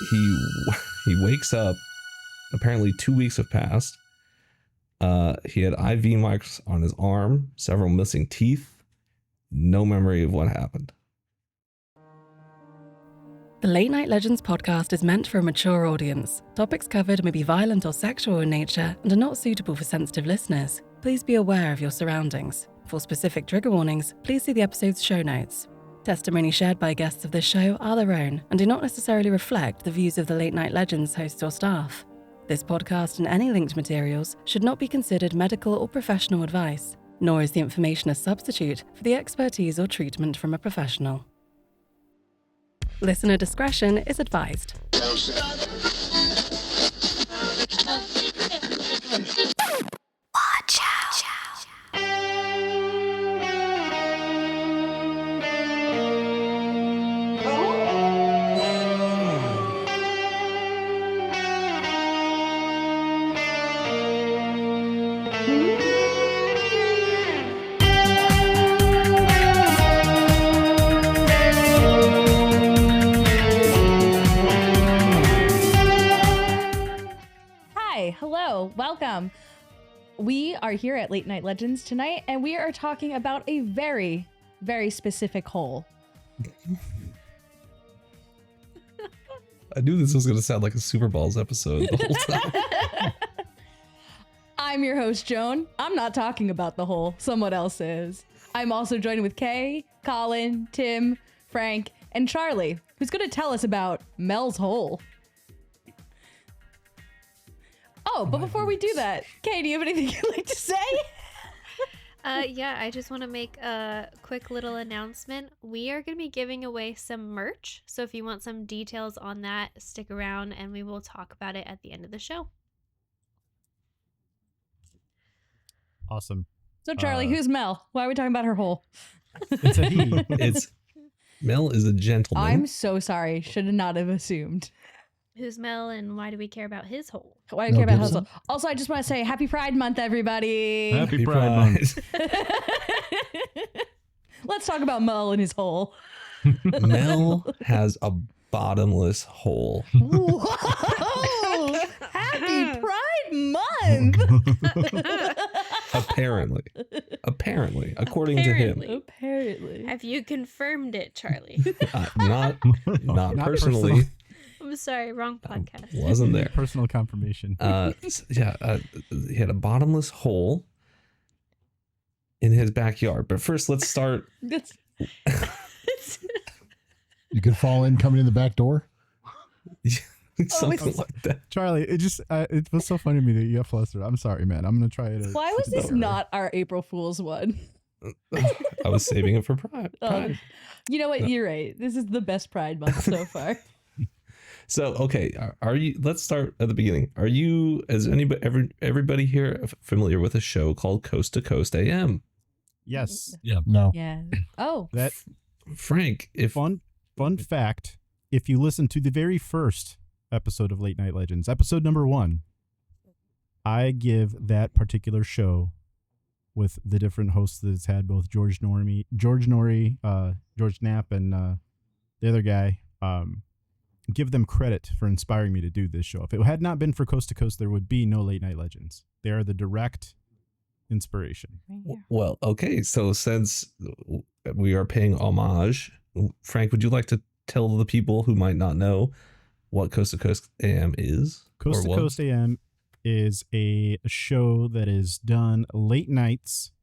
he he wakes up. Apparently 2 weeks have passed. He had IV marks on his arm, several missing teeth, no memory of what happened. The Late Night Legends podcast is meant for a mature audience. Topics covered may be violent or sexual in nature and are not suitable for sensitive listeners. Please be aware of your surroundings. For specific trigger warnings, please see the episode's show notes. Testimony shared by guests of this show are their own and do not necessarily reflect the views of the Late Night Legends hosts or staff. This podcast and any linked materials should not be considered medical or professional advice, nor is the information a substitute for the expertise or treatment from a professional. Listener discretion is advised. Watch out. Hello, welcome. We are here at Late Night Legends tonight, and we are talking about a very, very specific hole. I knew this was going to sound like a Super Balls episode the whole time. I'm your host, Joan. I'm not talking about the hole. Someone else is. I'm also joined with Kay, Colin, Tim, Frank, and Charlie, who's going to tell us about Mel's hole. Oh, but before we do that, Kay, do you have anything you'd like to say? Yeah, I just want to make a quick little announcement. We are going to be giving away some merch. So if you want some details on that, stick around and we will talk about it at the end of the show. Awesome. So Charlie, who's Mel? Why are we talking about her hole? It's a he. Mel is a gentleman. I'm so sorry. Should not have assumed. Who's Mel and why do we care about his hole? Why do you care about his hole? Also, I just want to say Happy Pride Month, everybody. Happy Pride Month. Let's talk about Mel and his hole. Mel has a bottomless hole. Whoa! Happy Pride Month! Apparently, according to him. Apparently. Have you confirmed it, Charlie? Not personally. I'm sorry, wrong podcast. Wasn't there. Personal confirmation. He had a bottomless hole in his backyard. But first, let's start. You could fall in coming in the back door. Something like that. Charlie, it was so funny to me that you got flustered. I'm sorry, man. I'm gonna try it. Why was this not our April Fool's one? I was saving it for Pride. You know what? You're right. This is the best Pride Month so far. So, okay, are you? Let's start at the beginning. Is everybody here familiar with a show called Coast to Coast AM? Yes. Yeah. No. Yeah. Oh. That Frank, fun fact, if you listen to the very first episode of Late Night Legends, episode number 1, I give that particular show with the different hosts that it's had, both George Norrie, George Knapp, and the other guy, give them credit for inspiring me to do this show. If it had not been for Coast to Coast, there would be no Late Night Legends. They are the direct inspiration. Well, okay, so since we are paying homage, Frank, would you like to tell the people who might not know what Coast to Coast AM is? Coast to Coast AM is a show that is done late nights,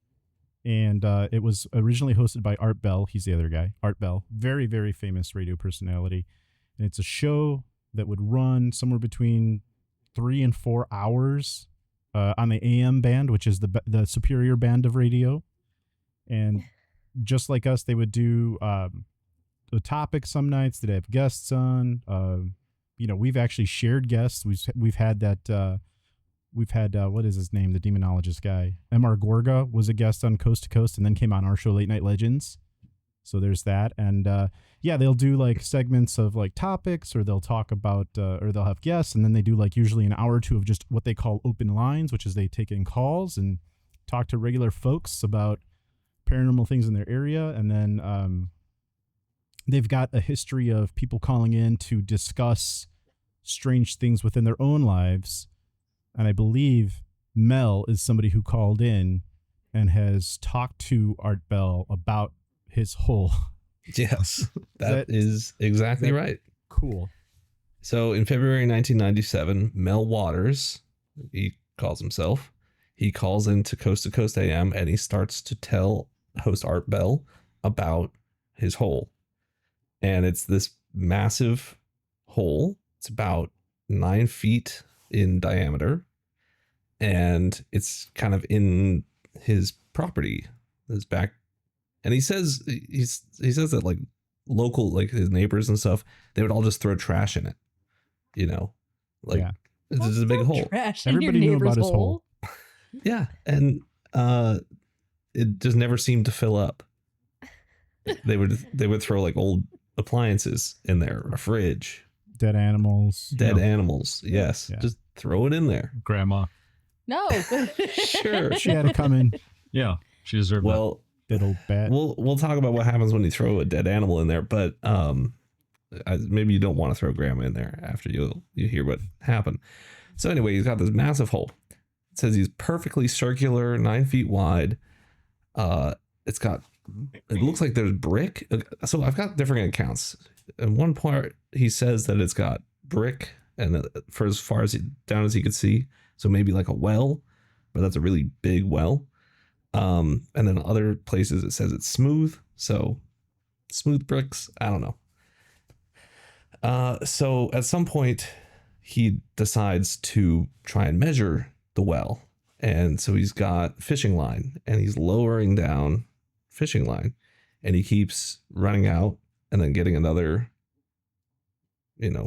and it was originally hosted by Art Bell. He's the other guy, Art Bell, very, very famous radio personality. And it's a show that would run somewhere between 3 and 4 hours on the AM band, which is the superior band of radio. And just like us, they would do a topic some nights. They'd have guests on. We've actually shared guests. We've had that. We've had what is his name? The demonologist guy, M.R. Gorga, was a guest on Coast to Coast, and then came on our show, Late Night Legends. So there's that. And they'll do like segments of like topics, or they'll talk about, or they'll have guests. And then they do like usually an hour or two of just what they call open lines, which is they take in calls and talk to regular folks about paranormal things in their area. And then they've got a history of people calling in to discuss strange things within their own lives. And I believe Mel is somebody who called in and has talked to Art Bell about his hole. Yes, that is exactly right. Cool. So in February 1997, Mel Waters, he calls himself, he calls into Coast to Coast AM and he starts to tell host Art Bell about his hole. And it's this massive hole. It's about 9 feet in diameter. And it's kind of in his property, his back. And he says that like local, like his neighbors and stuff, they would all just throw trash in it. You know, like it's just a big hole. Trash in Everybody your knew about neighbor's his hole. Yeah, and it just never seemed to fill up. They would throw like old appliances in there, a fridge, Dead animals. dead animals. Yes, Yeah. just throw it in there. Grandma. No. Sure. She had to come in. Yeah, she deserved Well, Dead old bat. we'll talk about what happens when you throw a dead animal in there, but maybe you don't want to throw grandma in there after you hear what happened. So anyway, he's got this massive hole. It says he's perfectly circular, 9 feet wide. It looks like there's brick. So I've got different accounts. In one part, he says that it's got brick, and for as far as down as he could see, so maybe like a well, but that's a really big well. And then other places it says it's smooth, so smooth bricks. I don't know. So at some point, he decides to try and measure the well, and so he's got fishing line, and he's lowering down fishing line, and he keeps running out and then getting another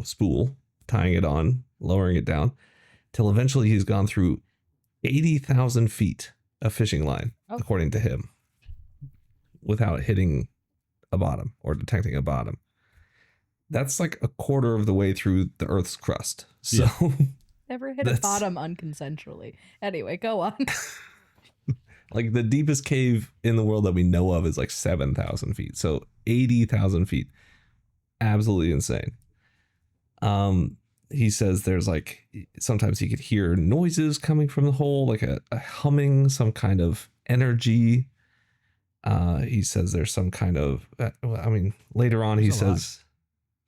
spool, tying it on, lowering it down, till eventually he's gone through 80,000 feet of fishing line, according to him, without hitting a bottom or detecting a bottom. That's like a quarter of the way through the Earth's crust. So Never hit a bottom unconsensually. Anyway, go on. like the deepest cave in the world that we know of is like 7,000 feet. So 80,000 feet. Absolutely insane. He says there's like, sometimes he could hear noises coming from the hole, like a humming, some kind of energy. He says there's some kind of, later on he says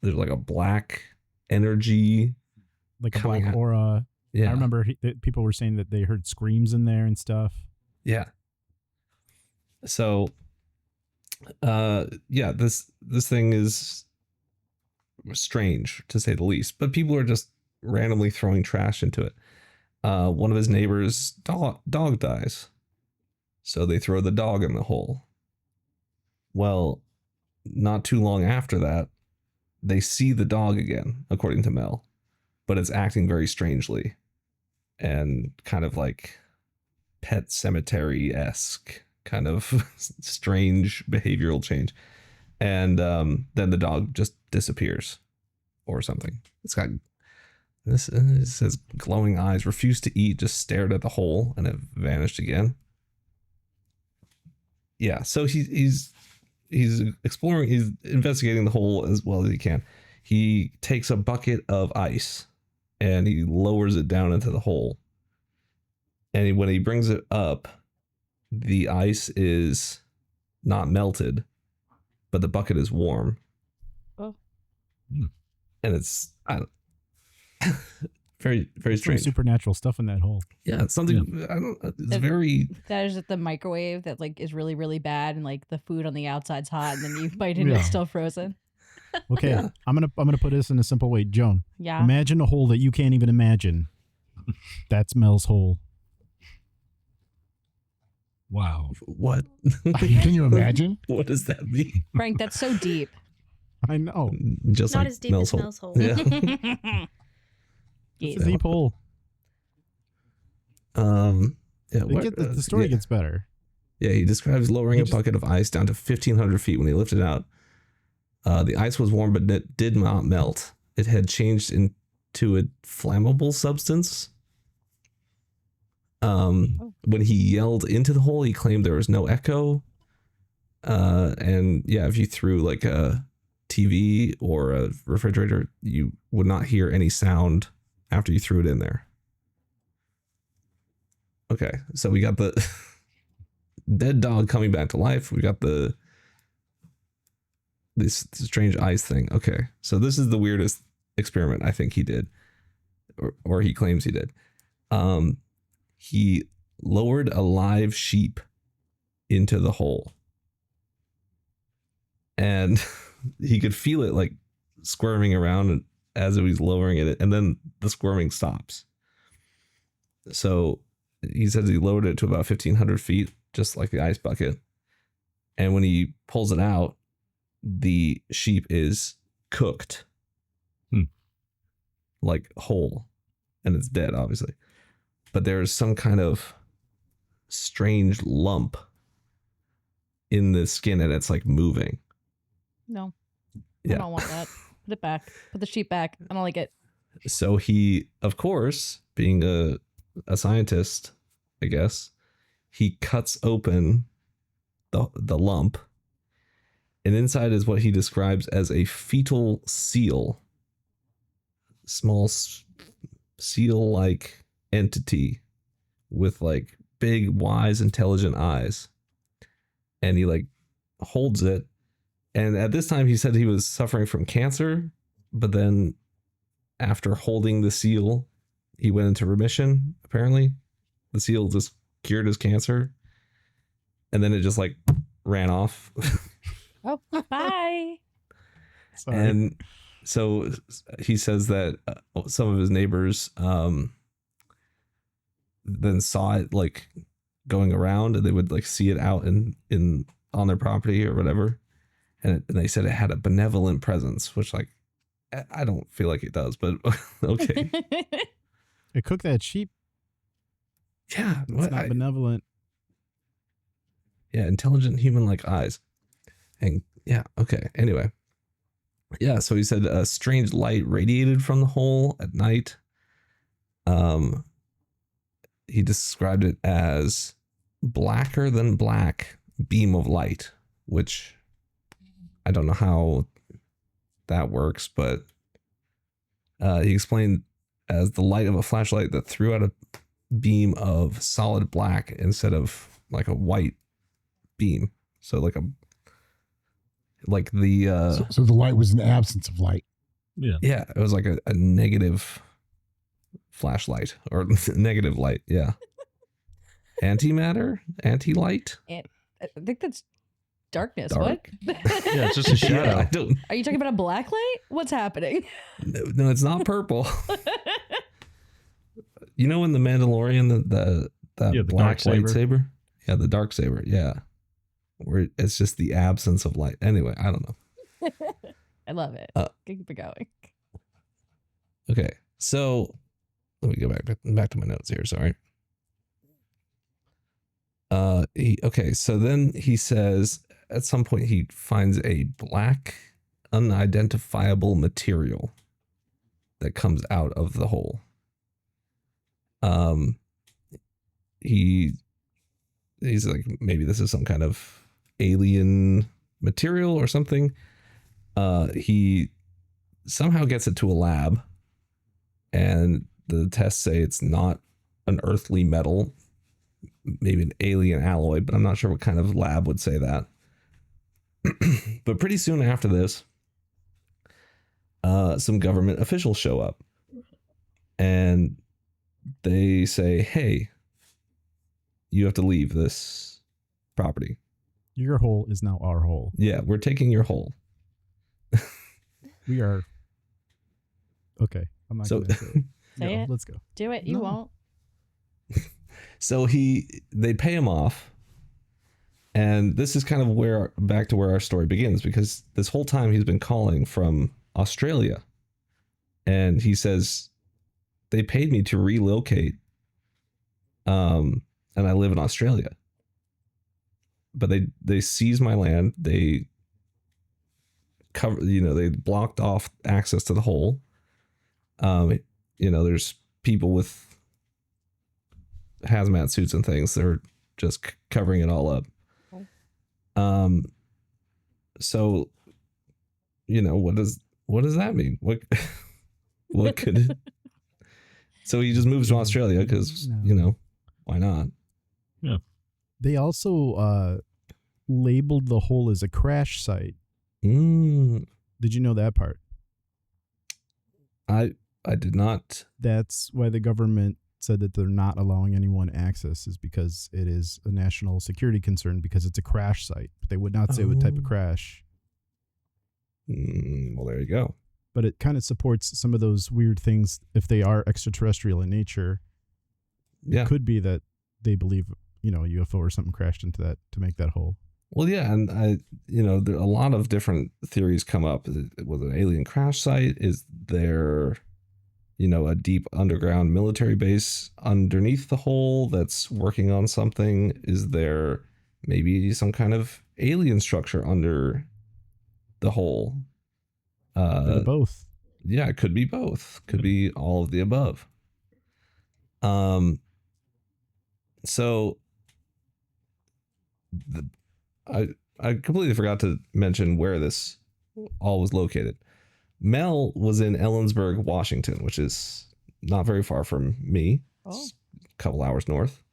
there's like a black energy. Like a black aura. Yeah. I remember people were saying that they heard screams in there and stuff. Yeah. So, this thing is strange to say the least, but people are just randomly throwing trash into it. One of his neighbors' dog dies, so they throw the dog in the hole. Well, not too long after that, they see the dog again, according to Mel, but it's acting very strangely and kind of like Pet Cemetery-esque, kind of strange behavioral change. And then the dog just disappears or something. It's got this, it says glowing eyes, refused to eat, just stared at the hole, and it vanished again. Yeah, so he's exploring, he's investigating the hole as well as he can. He takes a bucket of ice and he lowers it down into the hole. And when he brings it up, the ice is not melted, but the bucket is warm. Oh. And it's very, very strange. Some supernatural stuff in that hole. Yeah, it's something. I don't. It's very. That is at the microwave that like is really, really bad, and like the food on the outside's hot, and then you bite into it, it's still frozen. Okay, Yeah. I'm gonna put this in a simple way, Joan. Yeah. Imagine a hole that you can't even imagine. That's Mel's hole. Wow. What? Can you imagine? What does that mean? Frank, that's so deep. I know. Just Not like as deep Mel's as hole. Mel's hole. Yeah. It's a deep hole. Yeah. The story gets better. Yeah, he describes lowering a bucket of ice down to 1,500 feet when he lifted it out. The ice was warm, but it did not melt. It had changed into a flammable substance. When he yelled into the hole, he claimed there was no echo. And yeah, if you threw like a TV or a refrigerator, you would not hear any sound after you threw it in there. Okay, so we got the dead dog coming back to life. We got this strange eyes thing. Okay, so this is the weirdest experiment I think he did, or he claims he did. He lowered a live sheep into the hole, and he could feel it like squirming around as it was lowering it, and then the squirming stops. So he says he lowered it to about 1,500 feet, just like the ice bucket. And when he pulls it out, the sheep is cooked, like whole, and it's dead, obviously. But there's some kind of strange lump in the skin, and it's like moving. No. Yeah. I don't want that. Put it back. Put the sheep back. I don't like it. So he, of course, being a scientist, I guess, he cuts open the lump, and inside is what he describes as a fetal seal, small seal-like entity with like big, wise, intelligent eyes. And he like holds it. And at this time, he said he was suffering from cancer, but then after holding the seal, he went into remission. Apparently, the seal just cured his cancer, and then it just like ran off. Oh, bye. Sorry. And so he says that some of his neighbors then saw it like going around, and they would like see it out in on their property or whatever, and they said it had a benevolent presence, which like I don't feel like it does, but okay. It cooked that sheep. Yeah, It's not benevolent. Yeah, intelligent human-like eyes. And yeah, okay. Anyway. Yeah, so he said a strange light radiated from the hole at night. He described it as blacker than black beam of light, which I don't know how that works, but he explained as the light of a flashlight that threw out a beam of solid black instead of like a white beam. So like the So the light was an absence of light. yeah, it was like a negative flashlight or negative light. Yeah. Antimatter, anti-light. I think that's darkness. Dark? What? Yeah, it's just a shadow. Yeah, I don't. Are you talking about a black light? What's happening? No, it's not purple. You know, in the Mandalorian, the black dark saber. lightsaber. Yeah, the dark saber. Yeah, where it's just the absence of light. Anyway, I don't know. I love it. Keep it going. Okay, so let me go back to my notes here. Sorry. So then he says at some point he finds a black, unidentifiable material that comes out of the hole. He's like, maybe this is some kind of alien material or something. He somehow gets it to a lab, and the tests say it's not an earthly metal, maybe an alien alloy, but I'm not sure what kind of lab would say that. But pretty soon after this, some government officials show up, and they say, hey, you have to leave this property. Your hole is now our hole. Yeah, we're taking your hole. We are. Okay, I'm not going to say it. Say it. Let's go. Do it. You No. won't. So they pay him off. And this is kind of back to where our story begins, because this whole time he's been calling from Australia. And he says, they paid me to relocate. And I live in Australia. But they seized my land. They they blocked off access to the hole. There's people with hazmat suits and things. They're just covering it all up. So what does that mean? What could it? So he just moves to Australia because, No. why not? They also labeled the hole as a crash site. Mm, Did you know that part? I did not. That's why the government said that they're not allowing anyone access, is because it is a national security concern because it's a crash site. But they would not say what type of Oh. crash. Well, there you go. But it kind of supports some of those weird things. If they are extraterrestrial in nature, Yeah. it could be that they believe, a UFO or something crashed into that to make that hole. Well, yeah, and there a lot of different theories come up. Was it an alien crash site? Is there, a deep underground military base underneath the hole that's working on something? Is there maybe some kind of alien structure under the hole? Both. Yeah, it could be both. Could be all of the above. So I completely forgot to mention where this all was located. Mel was in Ellensburg, Washington, which is not very far from me. Oh. It's a couple hours north.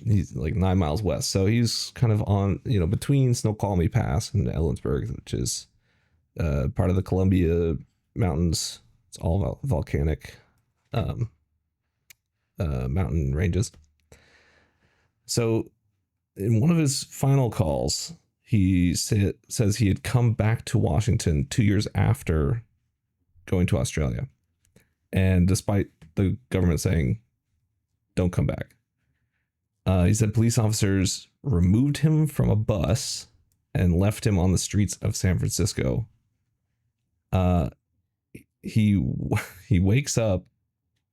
He's like 9 miles west, so he's kind of on, between Snoqualmie Pass and Ellensburg, which is part of the Columbia Mountains. It's all volcanic mountain ranges. So in one of his final calls, he says he had come back to Washington 2 years after going to Australia. And despite the government saying, don't come back, he said police officers removed him from a bus and left him on the streets of San Francisco. He wakes up.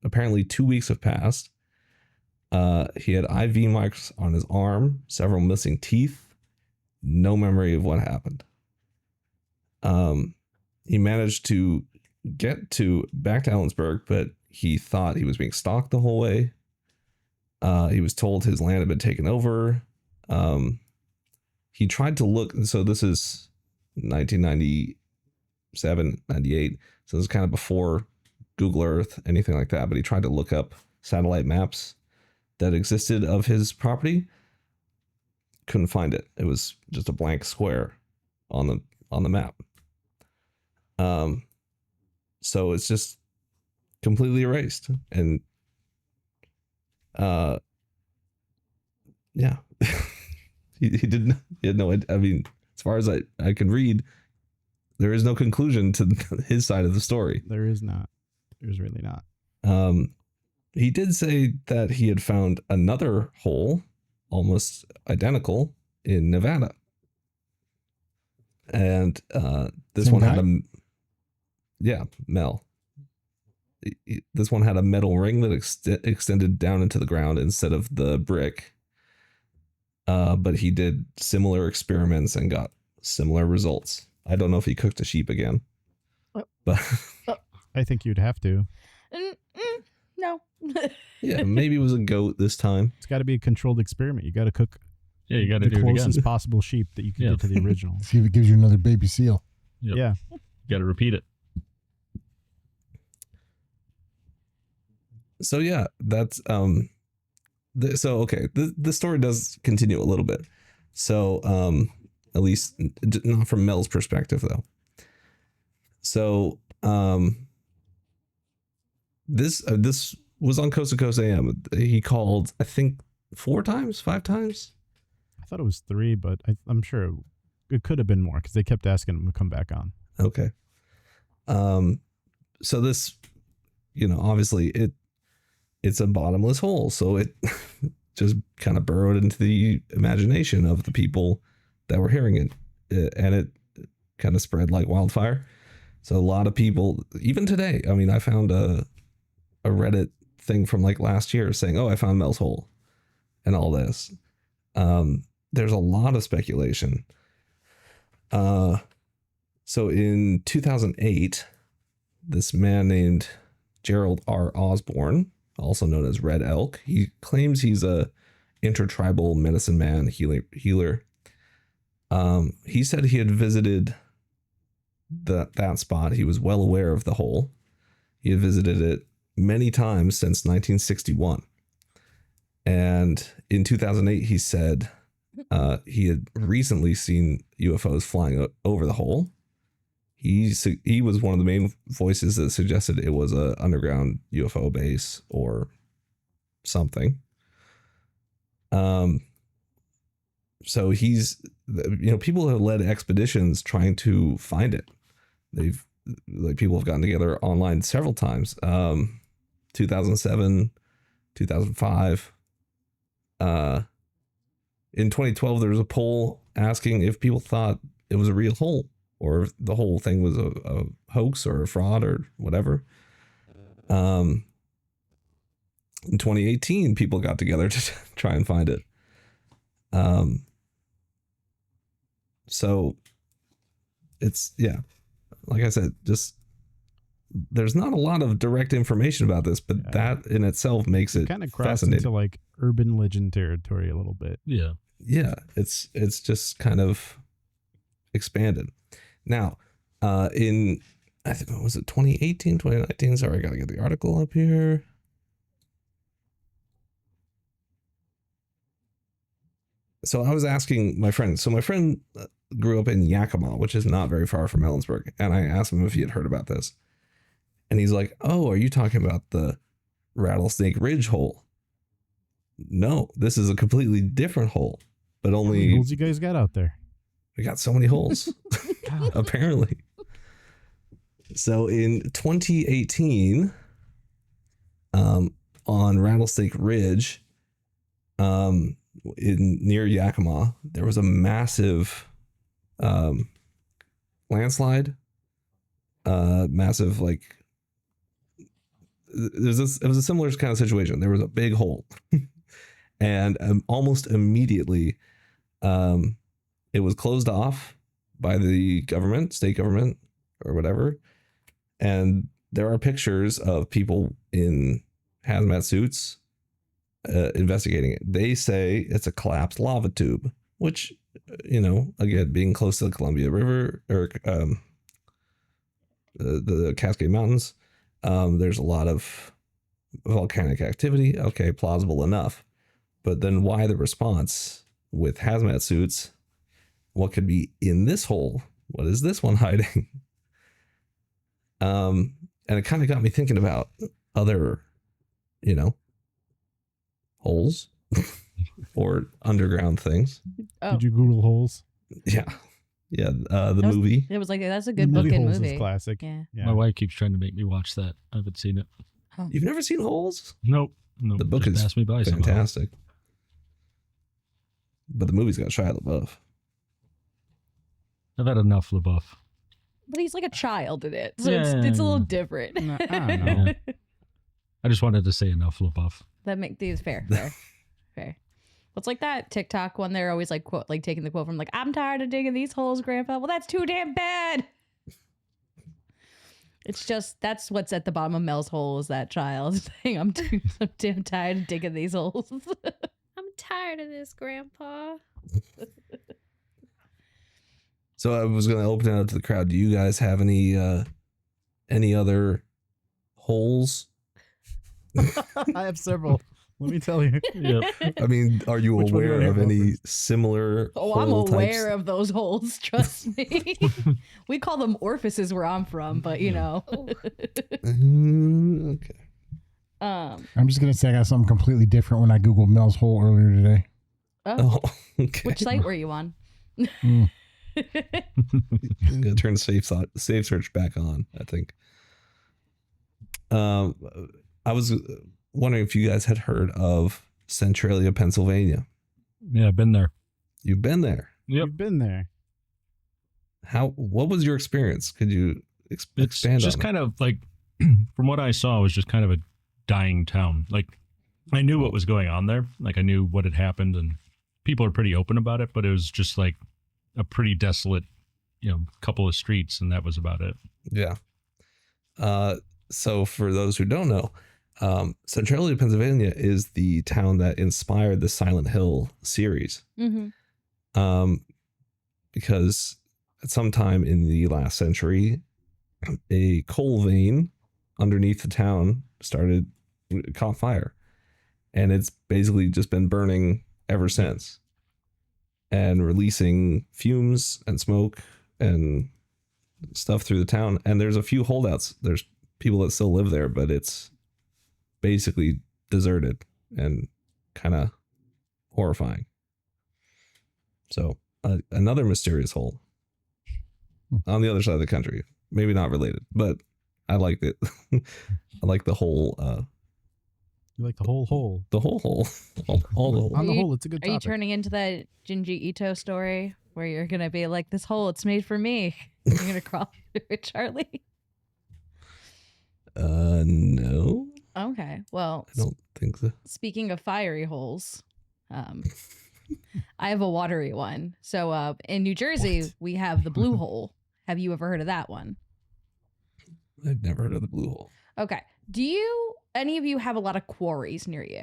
Apparently 2 weeks have passed. He had IV marks on his arm, several missing teeth, no memory of what happened. He managed to get back to Ellensburg, but he thought he was being stalked the whole way. He was told his land had been taken over. He tried to look, so this is 1997, 98. So this is kind of before Google Earth, anything like that. But he tried to look up satellite maps that existed of his property. Couldn't find it. It was just a blank square on the map. So it's just completely erased. And yeah. he didn't, he had no, I mean, as far as I can read, there is no conclusion to his side of the story. There is not. There's really not. He did say that he had found another hole, almost identical, in Nevada. And this Same one had guy? Mel. This one had a metal ring that extended down into the ground instead of the brick. But he did similar experiments and got similar results. I don't know if he cooked a sheep again. But I think you'd have to. No. yeah, maybe it was a goat this time. It's got to be a controlled experiment. You got to cook Yeah, you got to the do it again. closest possible sheep that you can Yeah. get to the original. See if it gives you another baby seal. Yep. Yeah. You got to repeat it. So yeah, that's so okay, the story does continue a little bit. So at least not from Mel's perspective though. So this was on Coast to Coast AM. He called, I think, 5 times. I thought it was 3, but I'm sure it could have been more because they kept asking him to come back on. Okay. So this, obviously it's a bottomless hole. So it just kind of burrowed into the imagination of the people that were hearing it. And it kind of spread like wildfire. So a lot of people, even today, I mean, I found a Reddit thing from like last year saying, oh, I found Mel's hole and all this. There's a lot of speculation. So in 2008, this man named Gerald R. Osborne, also known as Red Elk, he claims he's a intertribal medicine man healer. He said he had visited that spot. He was well aware of the hole. He had visited it many times since 1961. And in 2008, he said he had recently seen UFOs flying over the hole. He was one of the main voices that suggested it was a underground UFO base or something. So people have led expeditions trying to find it. People have gotten together online several times. 2007, 2005. In 2012, there was a poll asking if people thought it was a real hole or if the whole thing was a hoax or a fraud or whatever. In 2018, people got together to try and find it. So it's, like I said, just there's not a lot of direct information about this, but that in itself makes it kind of crossed fascinating. into like urban legend territory a little bit. Yeah. Yeah, it's just kind of expanded. Now, in, I think, what was it, 2018, 2019? Sorry, I got to get the article up here. So I was asking my friend. So my friend grew up in Yakima, which is not very far from Ellensburg. And I asked him if he had heard about this. And he's like, oh, are you talking about the Rattlesnake Ridge hole? No, this is a completely different hole. But How many only, holes you guys got out there? we got so many holes, apparently. So in 2018, on Rattlesnake Ridge, near Yakima, there was a massive landslide. Massive, like, it was a similar kind of situation. There was a big hole, and almost immediately, it was closed off by the government, state government, or whatever. And there are pictures of people in hazmat suits investigating it. They say it's a collapsed lava tube, which, again, being close to the Columbia River or the Cascade Mountains, there's a lot of volcanic activity. Okay, plausible enough. But then why the response with hazmat suits? What could be in this hole? What is this one hiding? And it kind of got me thinking about other, holes or underground things. Oh, Did you Google holes? Yeah. Yeah. The That was- movie. it was like that's a good bookend Holes movie. is classic. Yeah. Yeah. My wife keeps trying to make me watch that. I haven't seen it. You've never seen Holes? Nope. The book just is passed me by somehow. fantastic. But the movie's got Shia LaBeouf. I've had enough LaBeouf. But he's like a child in it, so Yeah. it's a little different. No, I don't know. Yeah. I just wanted to say enough LaBeouf. That make these fair. Fair. What's like that TikTok one? They're always like quote, like taking the quote from like, "I'm tired of digging these holes, Grandpa." Well, that's too damn bad. It's just that's what's at the bottom of Mel's hole is that child saying, I'm damn tired of digging these holes." I'm tired of this, Grandpa. So I was going to open it up to the crowd. Do you guys have any other holes? I have several. Let me tell you. Yep. I mean, are you Which one do you aware of wanna any similar Oh, I'm hole aware types? of those holes. Trust me. We call them orifices where I'm from, but you know. Okay. I'm just gonna say I got something completely different when I googled Mel's hole earlier today. Oh, Oh, okay. which site were you on? Mm. I'm gonna turn safe search back on, I think. I was wondering if you guys had heard of Centralia, Pennsylvania. Yeah, I've been there. You've been there. Yep. You've been there. What was your experience? Could you It's expand just on kind of like, from what I saw, it was just kind of a dying town. Like, I knew what was going on there. Like, I knew what had happened, and people are pretty open about it, but it was just like a pretty desolate, couple of streets, and that was about it. it? Yeah. So for those who don't know, Centralia, Pennsylvania is the town that inspired the Silent Hill series. Mm-hmm. Because at some time in the last century, a coal vein underneath the town caught fire, and it's basically just been burning ever since, and releasing fumes and smoke and stuff through the town. And there's a few holdouts. There's people that still live there, but it's basically deserted and kind of horrifying. So another mysterious hole on the other side of the country. Maybe not related, but I liked it. I like the whole. You like the whole hole? The whole hole. All the hole. On the whole, it's a good Are you topic. turning into that Junji Ito story where you're gonna be like, this hole, it's made for me? You're gonna crawl through it, Charlie? No. Okay. Well, I don't think so. speaking of fiery holes, I have a watery one. So in New Jersey, we have the Blue Hole. Have you ever heard of that one? I've never heard of the Blue Hole. Okay. Any of you have a lot of quarries near you?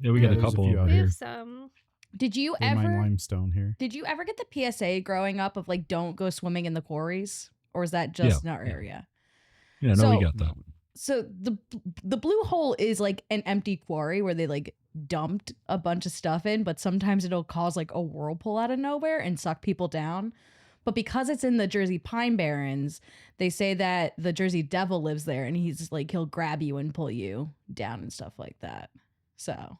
Yeah, we got a there's couple few out We here. have some. Did you They mine ever limestone here. Did you ever get the PSA growing up of like, don't go swimming in the quarries? Or is that just in our area? Yeah, no, So- we got that. So the Blue Hole is like an empty quarry where they like dumped a bunch of stuff in, but sometimes it'll cause like a whirlpool out of nowhere and suck people down. But because it's in the Jersey Pine Barrens, they say that the Jersey Devil lives there, and he'll grab you and pull you down and stuff like that. So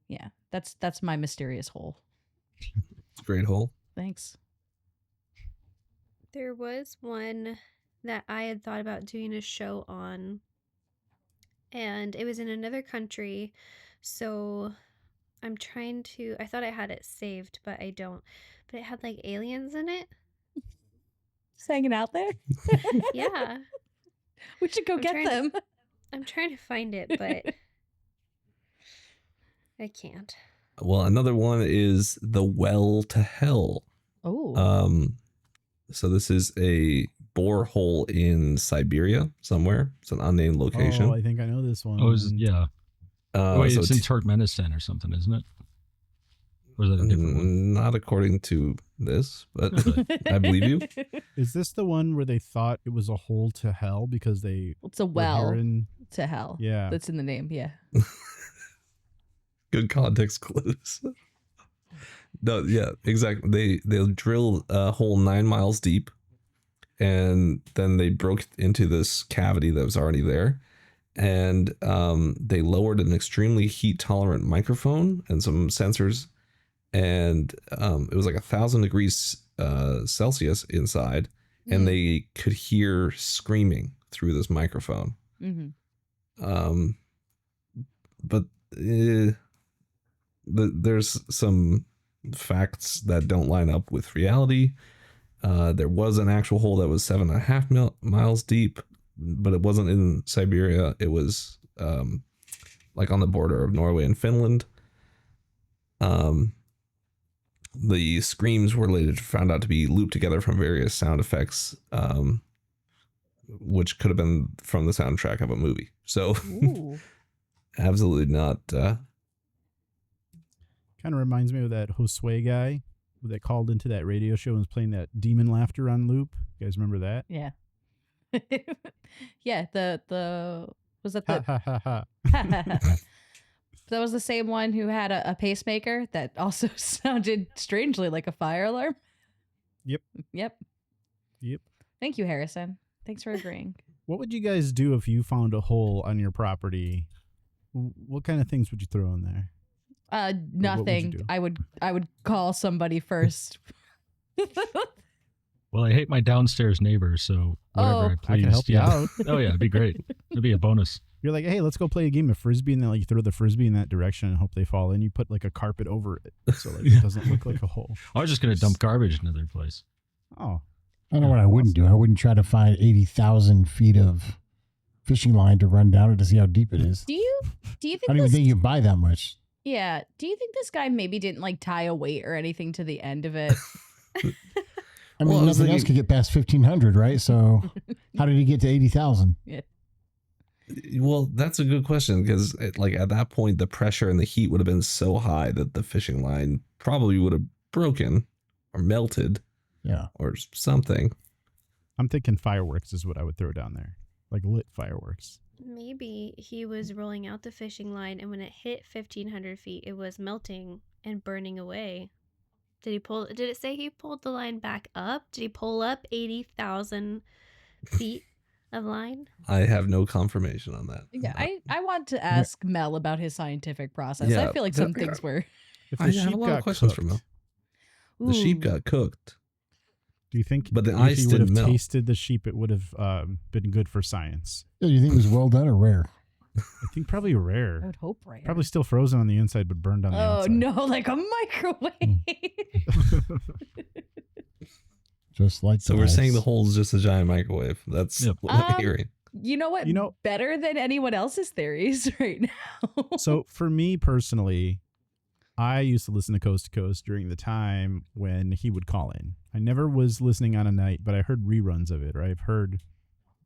yeah, that's my mysterious hole. It's a great hole. Thanks. There was one that I had thought about doing a show on, and it was in another country. So I thought I had it saved, but I don't. But it had like aliens in it. Just hanging out there. Yeah. We should go I'm get trying to- them. I'm trying to find it, but I can't. Well, another one is the Well to Hell. Oh. So this is a borehole in Siberia somewhere. It's an unnamed location. Oh, I think I know this one. Oh, yeah. Wait, so it's in Turkmenistan or something, isn't it? Or is that a different one? not according to this, but I believe you. Is this the one where they thought it was a hole to hell because they It's a were well hearing- to hell. Yeah. That's in the name. Yeah. Good context clues. No, yeah, exactly. They drilled a hole 9 miles deep, and then they broke into this cavity that was already there, and they lowered an extremely heat tolerant microphone and some sensors, and it was like 1,000 degrees Celsius inside, and they could hear screaming through this microphone. Mm-hmm. But there's some facts that don't line up with reality. There was an actual hole that was 7.5 miles deep, but it wasn't in Siberia. It was like on the border of Norway and Finland. The screams were later found out to be looped together from various sound effects, which could have been from the soundtrack of a movie. So Ooh. absolutely not. kind of reminds me of that Josue guy that called into that radio show and was playing that demon laughter on loop. You guys remember that? Yeah. Yeah. The was that Ha the ha ha ha. that was the same one who had a pacemaker that also sounded strangely like a fire alarm. Yep. Yep. Yep. Thank you, Harrison. Thanks for agreeing. What would you guys do if you found a hole on your property? What kind of things would you throw in there? What would you Nothing. do? I would call somebody first. Well, I hate my downstairs neighbors, so whatever Oh. I I please. can help you out. Oh yeah, it'd be great. It'd be a bonus. You're like, hey, let's go play a game of frisbee, and then like you throw the frisbee in that direction and hope they fall in. You put like a carpet over it, so like it doesn't look like a hole. I was just gonna dump garbage into their place. Oh, I know what I wouldn't do. I wouldn't try to find 80,000 feet of fishing line to run down it to see how deep it is. Do you think I don't even this, think you buy that much. Yeah. Do you think this guy maybe didn't like tie a weight or anything to the end of it? I mean, Well, I was nothing else thinking- could get past 1,500, right? So how did he get to 80,000? Well, that's a good question, because like at that point, the pressure and the heat would have been so high that the fishing line probably would have broken, or melted Yeah. or something. I'm thinking fireworks is what I would throw down there, like lit fireworks. Maybe he was rolling out the fishing line, and when it hit 1,500 feet, it was melting and burning away. Did it say he pulled the line back up? Did he pull up 80,000 feet of line? I have no confirmation on that. Yeah, I want to ask Mel about his scientific process. I Yeah, feel like some things were. If I the have a sheep lot of got questions cooked, for Mel. The sheep Ooh. got cooked. do you think But the if ice he would have didn't melt. tasted the sheep, it would have been good for science? Yeah, do you think it was well done or rare? I think probably I rare. would hope rare. Probably still frozen on the inside, but burned on the Oh outside. no, like a microwave. Just like So the we're saying ice. the hole's just a giant microwave. That's Yep. what I'm hearing. You know what? You know- better than anyone else's theories right now. So for me personally, I used to listen to Coast to Coast during the time when he would call in. I never was listening on a night, but I heard reruns of it, or I've heard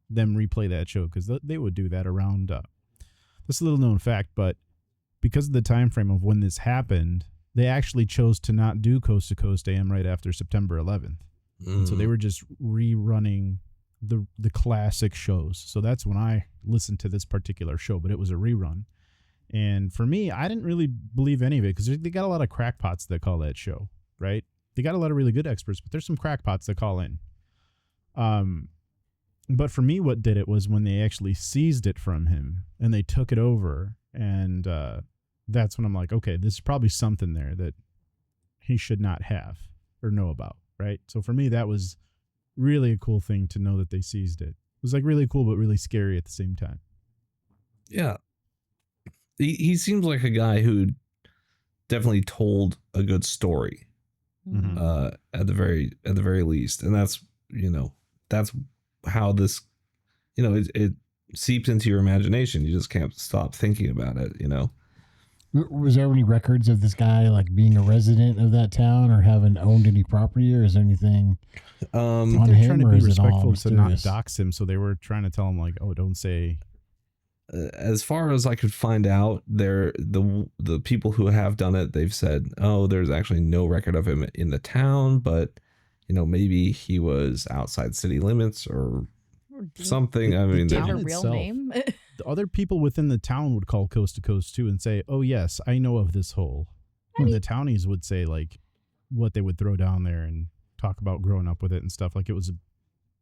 them replay that show because they would do that around. This is a little known fact, but because of the time frame of when this happened, they actually chose to not do Coast to Coast AM right after September 11th. And so they were just rerunning the classic shows. So that's when I listened to this particular show, but it was a rerun. And for me, I didn't really believe any of it because they got a lot of crackpots that call that show, right? They got a lot of really good experts, but there's some crackpots that call in. But for me, what did it was when they actually seized it from him and they took it over. And that's when I'm like, okay, this is probably something there that he should not have or know about, right? So for me, that was really a cool thing to know that they seized it. It was like really cool, but really scary at the same time. Yeah. He seems like a guy who definitely told a good story. Mhm. At the very least. And that's, that's how this, it seeps into your imagination. You just can't stop thinking about it, Was there any records of this guy like being a resident of that town or having owned any property, or is there anything? I On think they're him, trying to or be is it all respectful to not mysterious? dox him, so they were trying to tell him like, "Oh, don't say." As far as I could find out, the people who have done it, they've said, oh, there's actually no record of him in the town, but maybe he was outside city limits or something. I mean, Do you town have a real itself. name? The other people within the town would call Coast to Coast too and say, "Oh yes, I know of this hole." And the townies would say like what they would throw down there and talk about growing up with it and stuff. Like it was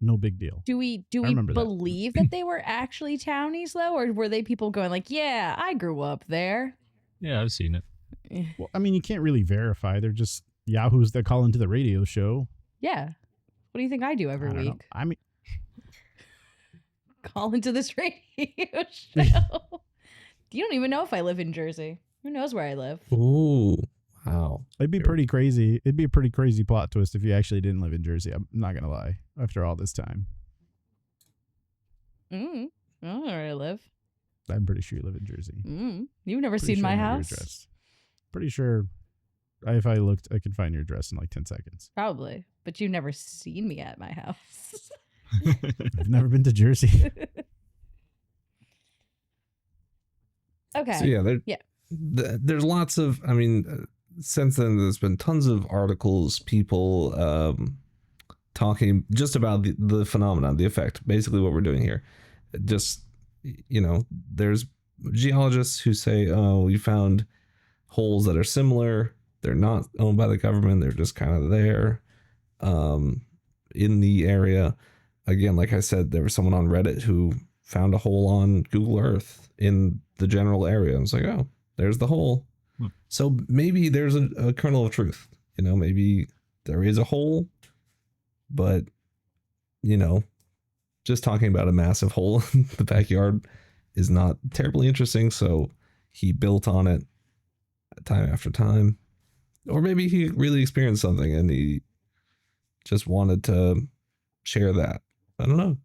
no big deal. Do we remember that. believe that they were actually townies though, or were they people going like, "Yeah, I grew up there"? Yeah, I've seen it. Well, I mean, you can't really verify. They're just yahoos that call into the radio show. Yeah. What do you think I do I every don't know. week? I mean, Call into this radio show. You don't even know if I live in Jersey. Who knows where I live? ooh, wow. it'd be pretty crazy. It'd be a pretty crazy plot twist if you actually didn't live in Jersey. I'm not gonna lie. After all this time, I don't know where I live. I'm pretty sure you live in Jersey. You've never Pretty seen sure my I know your house? address. Pretty sure if I looked, I could find your address in like 10 seconds. Probably, but you've never seen me at my house. I've never been to Jersey. Okay. So yeah, there's lots of, I mean, since then there's been tons of articles, people talking just about the phenomenon, the effect, basically what we're doing here. Just, there's geologists who say, oh, we found holes that are similar. They're not owned by the government. They're just kind of there in the area. Again, like I said, there was someone on Reddit who found a hole on Google Earth in the general area. I was like, oh, there's the hole. So maybe there's a kernel of truth. Maybe there is a hole, but, just talking about a massive hole in the backyard is not terribly interesting. So he built on it time after time. Or maybe he really experienced something and he just wanted to share that. I don't know.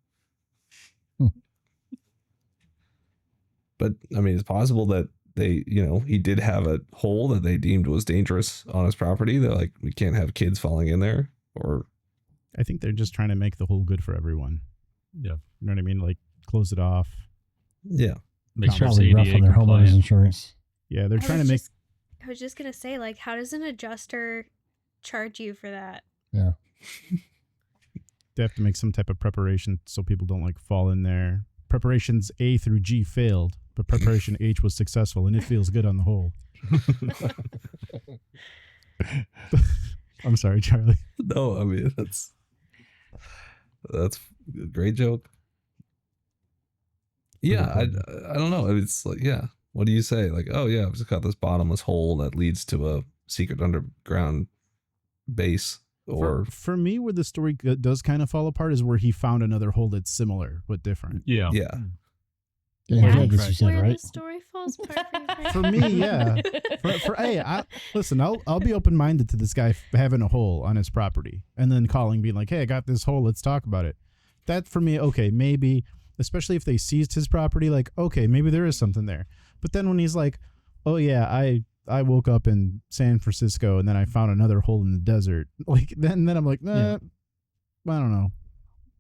But I mean, it's possible that he did have a hole that they deemed was dangerous on his property. They're like, we can't have kids falling in there. Or I think they're just trying to make the hole good for everyone. Yeah. You know what I mean? Like close it off. yeah. Make It's sure it's probably rough ADA on their homeowners compliant. insurance. Yeah, they're trying to make. I was just gonna say, like, how does an adjuster charge you for that? Yeah. They have to make some type of preparation so people don't like fall in there. Preparations A through G failed, but preparation H was successful, and it feels good on the whole. I'm sorry, Charlie. No, I mean that's a great joke. Yeah, I don't know. It's like, yeah. What do you say? Like, oh yeah, I've just got this bottomless hole that leads to a secret underground base. Or for me, where the story does kind of fall apart is where he found another hole that's similar but different. Yeah. yeah. Yeah, That's that's you said, where right? the story falls apart for you, Frank. For me, yeah. Listen, I'll be open minded to this guy having a hole on his property and then calling, being like, "Hey, I got this hole. Let's talk about it." That for me, okay, maybe, especially if they seized his property, like, okay, maybe there is something there. But then when he's like, "Oh yeah, I woke up in San Francisco and then I found another hole in the desert," like then I'm like, nah, I don't know.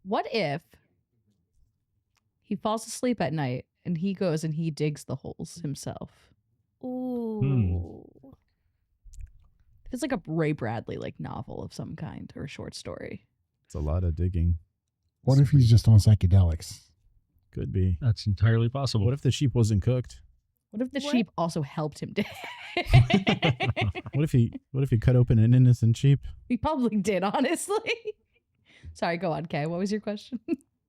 What if he falls asleep at night and he goes and he digs the holes himself? Ooh. It's like a Ray Bradley like novel of some kind or a short story. It's a lot of digging. What if he's just on psychedelics? Could be. That's entirely possible. What if the sheep wasn't cooked? What if the What? sheep also helped him dig? What if he cut open an innocent sheep? He probably did, honestly. Sorry, go on, Kay. What was your question?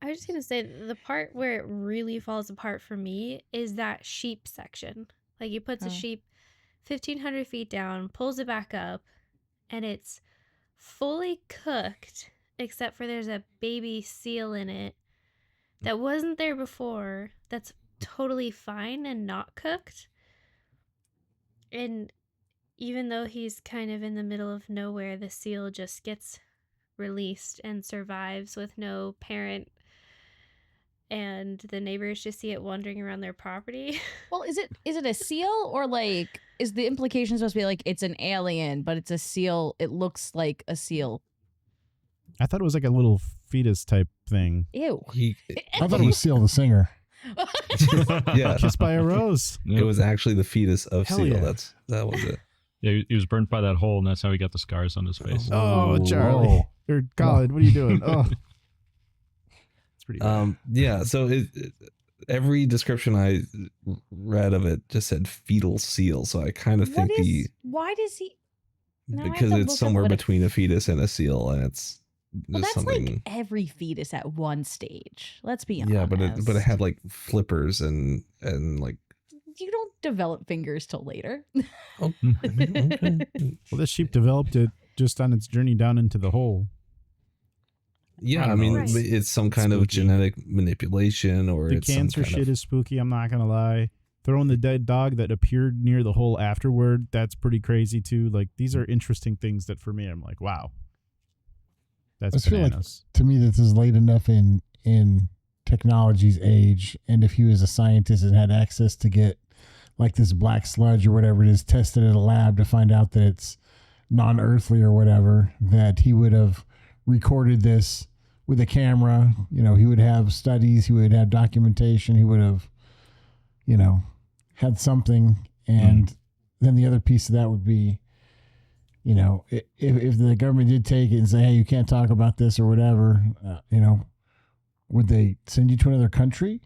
I was just going to say the part where it really falls apart for me is that sheep section. Like he puts a Oh. sheep 1,500 feet down, pulls it back up, and it's fully cooked, except for there's a baby seal in it that wasn't there before. That's totally fine and not cooked. And even though he's kind of in the middle of nowhere, the seal just gets released and survives with no parent, and the neighbors just see it wandering around their property. Well, is it a seal, or like is the implication supposed to be like it's an alien, but it's a seal? It looks like a seal. I thought it was like a little fetus type thing. Ew. I thought it was Seal the singer. Yeah, Kissed by a rose. Yeah. it was actually the fetus of Hell Seal. yeah. That was it. Yeah, he was burnt by that hole, and that's how he got the scars on his face. Oh, Whoa. Charlie. Or Colin, what are you doing? Oh. It's pretty bad. Yeah. So every description I read of it just said fetal seal. So I kind of think why does he? Now I have because to it's look up somewhere what between a fetus and a seal, and it's Well, just that's something. like every fetus at one stage. Let's be honest. Yeah, but it had like flippers and like. you don't develop fingers till later. Oh, okay. Well, this sheep developed it just on its journey down into the hole. Yeah, I I don't mean, know. Right. it's some kind of Spooky. genetic manipulation, or The it's some cancer kind shit of, is spooky, I'm not going to lie. Throwing the dead dog that appeared near the hole afterward, that's pretty crazy too. Like, these are interesting things that for me, I'm like, wow. I That's just feel like, bananas. to me, this is late enough in technology's age, and if he was a scientist and had access to get like this black sludge or whatever it is tested at a lab to find out that it's non-earthly or whatever, that he would have recorded this with a camera. You know, he would have studies, he would have documentation, he would have, you know, had something. And then the other piece of that would be, you know, if the government did take it and say, hey, you can't talk about this or whatever, you know, would they send you to another country?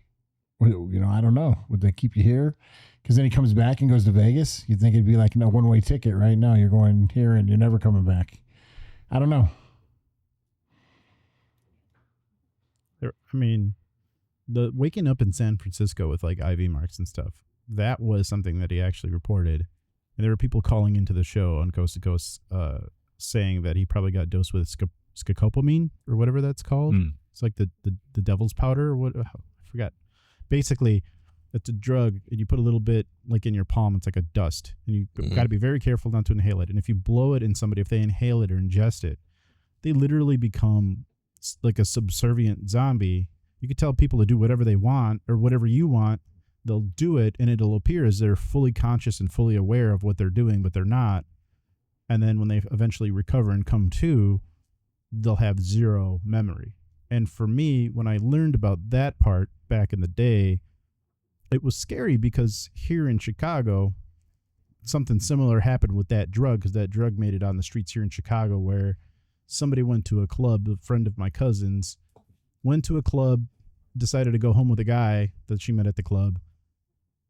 You know, I don't know. Would they keep you here? Because then he comes back and goes to Vegas. You'd think it'd be like a one-way ticket, right? Now you're going here and you're never coming back. I don't know. I mean, the waking up in San Francisco with like IV marks and stuff, that was something that he actually reported. And there were people calling into the show on Coast to Coast saying that he probably got dosed with scopolamine or whatever that's called. It's like the devil's powder or what? I forgot. Basically, it's a drug, and you put a little bit like in your palm. It's like a dust, and you got to be very careful not to inhale it. And if you blow it in somebody, if they inhale it or ingest it, they literally become like a subservient zombie. You could tell people to do whatever they want or whatever you want. They'll do it, and it'll appear as they're fully conscious and fully aware of what they're doing, but they're not. And then when they eventually recover and come to, they'll have zero memory. And for me, when I learned about that part back in the day, it was scary because here in Chicago, something similar happened with that drug, because that drug made it on the streets here in Chicago where somebody went to a club, a friend of my cousin's, went to a club, decided to go home with a guy that she met at the club.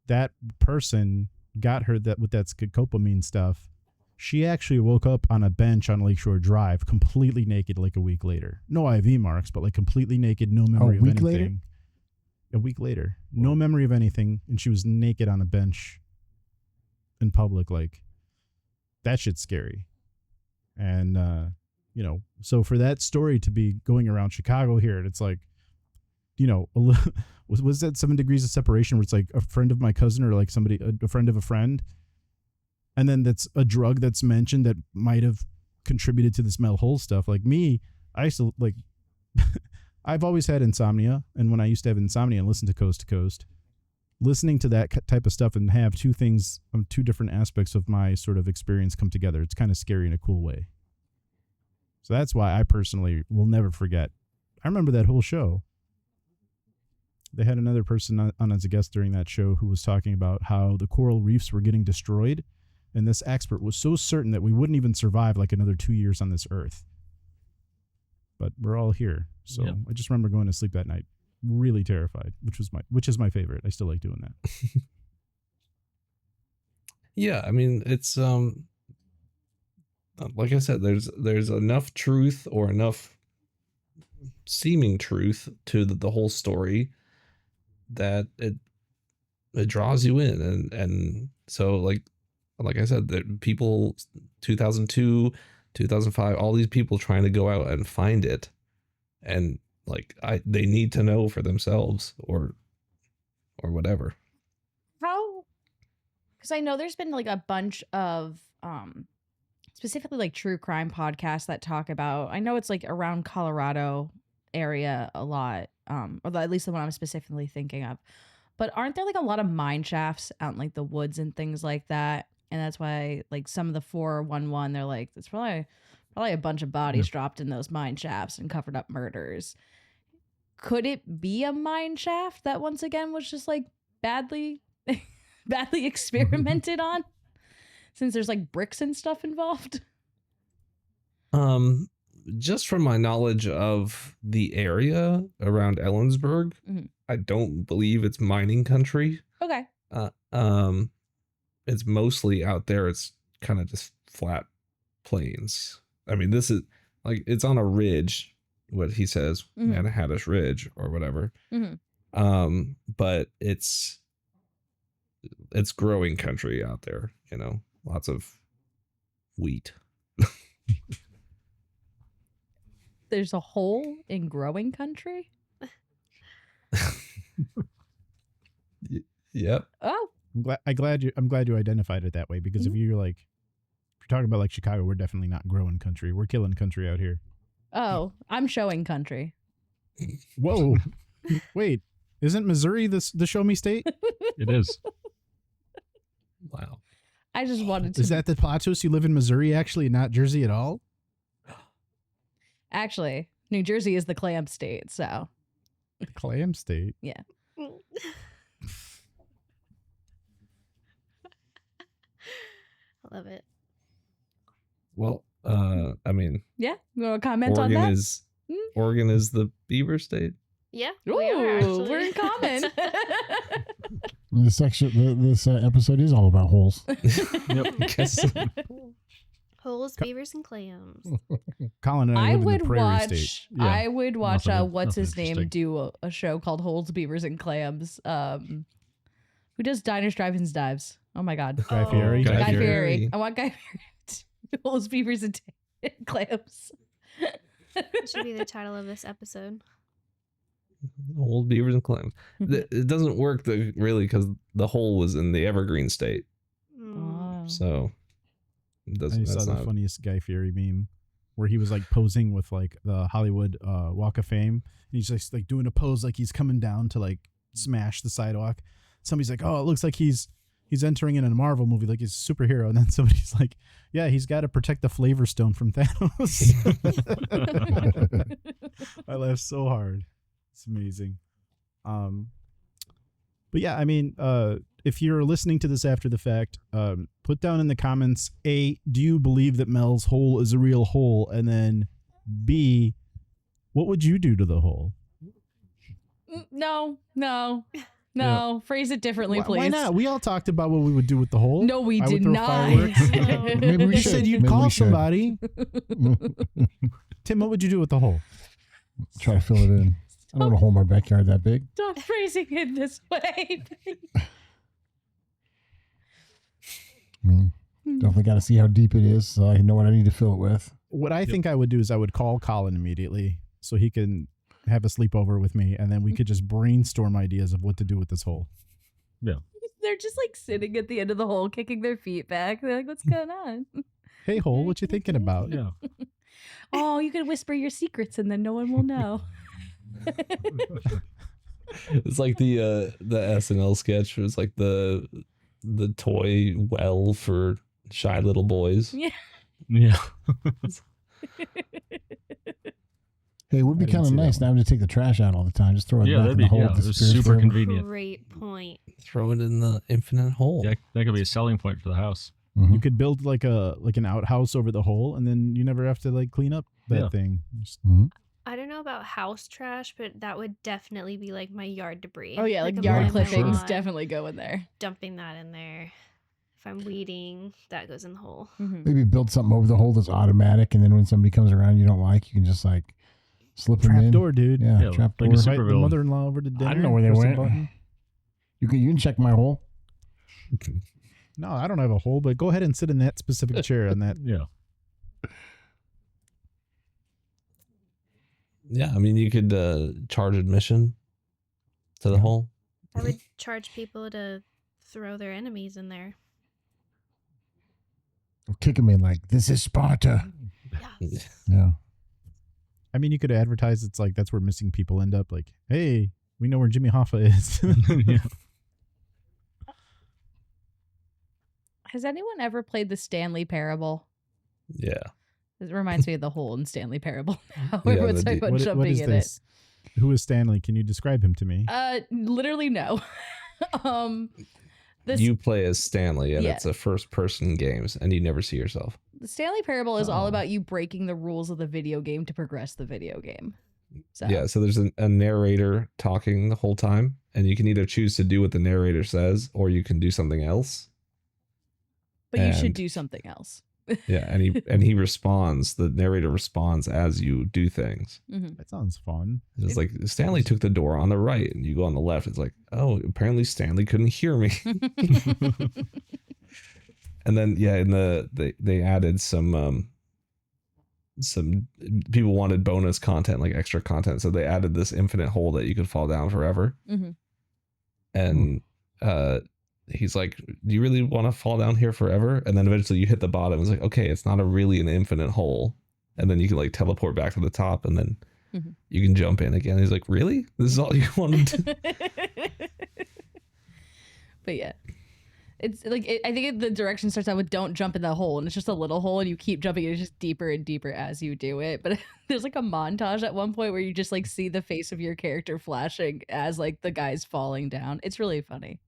That person got her that with that scopolamine stuff. She actually woke up on a bench on Lakeshore Drive, completely naked, like a week later. No IV marks, but like completely naked, no memory of anything. Later? A week later, no memory of anything, and she was naked on a bench in public. Like, that shit's scary. And you know, so for that story to be going around Chicago here, it's like, you know, was that 7 degrees of separation where it's like a friend of my cousin or like somebody, a friend of a friend, and then that's a drug that's mentioned that might have contributed to this Mel Hole stuff. Like me, I used to like, I've always had insomnia, and when I used to have insomnia and listen to Coast to Coast, listening to that type of stuff and have two things, two different aspects of my sort of experience come together, it's kind of scary in a cool way. So that's why I personally will never forget. I remember that whole show. They had another person on as a guest during that show who was talking about how the coral reefs were getting destroyed. And this expert was so certain that we wouldn't even survive like another 2 years on this earth. But we're all here. So Yep. I just remember going to sleep that night, really terrified, which is my favorite. I still like doing that. Yeah, I mean, it's like I said, there's enough truth or enough seeming truth to the whole story that it draws you in, and so like I said, that people 2002, 2005, all these people trying to go out and find it, and like they need to know for themselves or whatever. How? Because I know there's been like a bunch of specifically like true crime podcasts that talk about. I know it's like around Colorado area a lot, or at least the one I'm specifically thinking of. But aren't there like a lot of mine shafts out in like the woods and things like that? And that's why like some of the 411, they're like, it's probably a bunch of bodies dropped in those mine shafts and covered up murders. Could it be a mine shaft that once again was just like badly experimented on, since there's like bricks and stuff involved? Just from my knowledge of the area around Ellensburg, Mhm. I don't believe it's mining country. Okay. It's mostly out there. It's kind of just flat plains. I mean, this is like, it's on a ridge, what he says, Mhm. Manhattan Ridge or whatever. Mhm. But it's growing country out there, you know, lots of wheat. There's a hole in growing country? Yep. Oh, I'm glad you identified it that way, because if you're like, if you're talking about like Chicago, we're definitely not growing country. We're killing country out here. oh, I'm showing country. Whoa. Wait, isn't Missouri the show me state? It is. Wow. I just wanted to. Is that the plot twist? You live in Missouri, actually, not Jersey at all? Actually, New Jersey is the clam state, so The clam state. yeah. I love it. Well, I mean, Yeah, you want to comment on that? Oregon is the beaver state. Yeah, Ooh, we are actually. we're in common. This episode is all about holes. Yep. Guess so. Holes, beavers, and clams. Colin and I I live in would the prairie watch. state. Yeah. I would watch. Nothing- What's nothing his name interesting. do a show called Holes, Beavers, and Clams. Who does Diners, Drive-ins, Dives? Oh my God, Guy Oh. Fieri. Guy Guy Fieri. Fieri. I want Guy Fieri to do Holes, Beavers, and Clams. That should be the title of this episode. Old beavers and clams. It doesn't work really because the hole was in the Evergreen state, Oh. so it doesn't. I saw That's the not. funniest Guy Fieri meme where he was like posing with like the Hollywood Walk of Fame. And he's just like doing a pose like he's coming down to like smash the sidewalk. Somebody's like, oh, it looks like he's entering in a Marvel movie, like he's a superhero. And then somebody's like, yeah, he's got to protect the Flavor Stone from Thanos. I laughed so hard. It's amazing. But yeah, I mean, if you're listening to this after the fact, put down in the comments, do you believe that Mel's hole is a real hole? And then B, what would you do to the hole? No. Yeah. Phrase it differently, please. Why not? We all talked about what we would do with the hole. No, we I did would throw not. fireworks. Maybe we You should. said you'd Maybe call we should. somebody. Tim, what would you do with the hole? Try to fill it in. I don't want to hold my backyard that big. Stop phrasing it this way. I mean, definitely got to see how deep it is so I know what I need to fill it with. What I think I would do is I would call Colin immediately so he can have a sleepover with me, and then we could just brainstorm ideas of what to do with this hole. They're just like sitting at the end of the hole, kicking their feet back. They're like, what's going on? Hey, hole, what you thinking about? Yeah. Oh, you can whisper your secrets and then no one will know. It's like the SNL sketch. It was like the toy well for shy little boys. Yeah. Yeah. Hey, it would be I didn't kind of see that nice one. now to take the trash out all the time. Just throw it Yeah, back that'd in be the hole. yeah, It it's disappears super forever. convenient. Great point. Throw it in the infinite hole. Yeah, that could be a selling point for the house. Mhm. You could build like an outhouse over the hole, and then you never have to like clean up that Yeah. thing. Just- Mhm. I don't know about house trash, but that would definitely be like my yard debris. Oh yeah, like a yard mowing my clippings lawn, definitely go in there. Dumping that in there. If I'm weeding, that goes in the hole. Mhm. Maybe build something over the hole that's automatic, and then when somebody comes around you don't like, you can just like slip them Trap in. door, dude. Yeah, Yeah, trap like door. a super- Invite the villain. mother-in-law over to dinner. I don't know where they press a went. button. You can check my hole. No, I don't have a hole, but go ahead and sit in that specific chair on that. Yeah. Yeah, I mean, you could charge admission to the hole. I would charge people to throw their enemies in there. Kick them in like, this is Sparta. Yeah. Yeah. I mean, you could advertise it's like that's where missing people end up. Like, hey, we know where Jimmy Hoffa is. Yeah. Has anyone ever played the Stanley Parable? Yeah. It reminds me of the hole in Stanley Parable now. Yeah, Everyone's the talking about what jumping is in this? Who is Stanley? Can you describe him to me? it. Literally no. This You play as Stanley, and Yeah. it's a first-person games, and you never see yourself. the Stanley Parable is all Oh. about you breaking the rules of the video game to progress the video game. So Yeah, so there's a narrator talking the whole time, and you can either choose to do what the narrator says, or you can do something else. but you should and- do something else. Yeah, and he responds. The narrator responds as you do things. That sounds fun. It's like Stanley took the door on the right, and you go on the left. It's like, oh, apparently Stanley couldn't hear me. And then yeah, in they added some people wanted bonus content, like extra content, so they added this infinite hole that you could fall down forever. Mhm. And he's like, do you really want to fall down here forever? And then eventually you hit the bottom. It's like, okay, it's not really an infinite hole. And then you can like teleport back to the top, and then Mhm. you can jump in again. He's like, really? This is all you wanted to? But yeah, it's like I think the direction starts out with "don't jump in the hole," and it's just a little hole, and you keep jumping. It's just deeper and deeper as you do it. But there's like a montage at one point where you just like see the face of your character flashing as like the guy's falling down. It's really funny.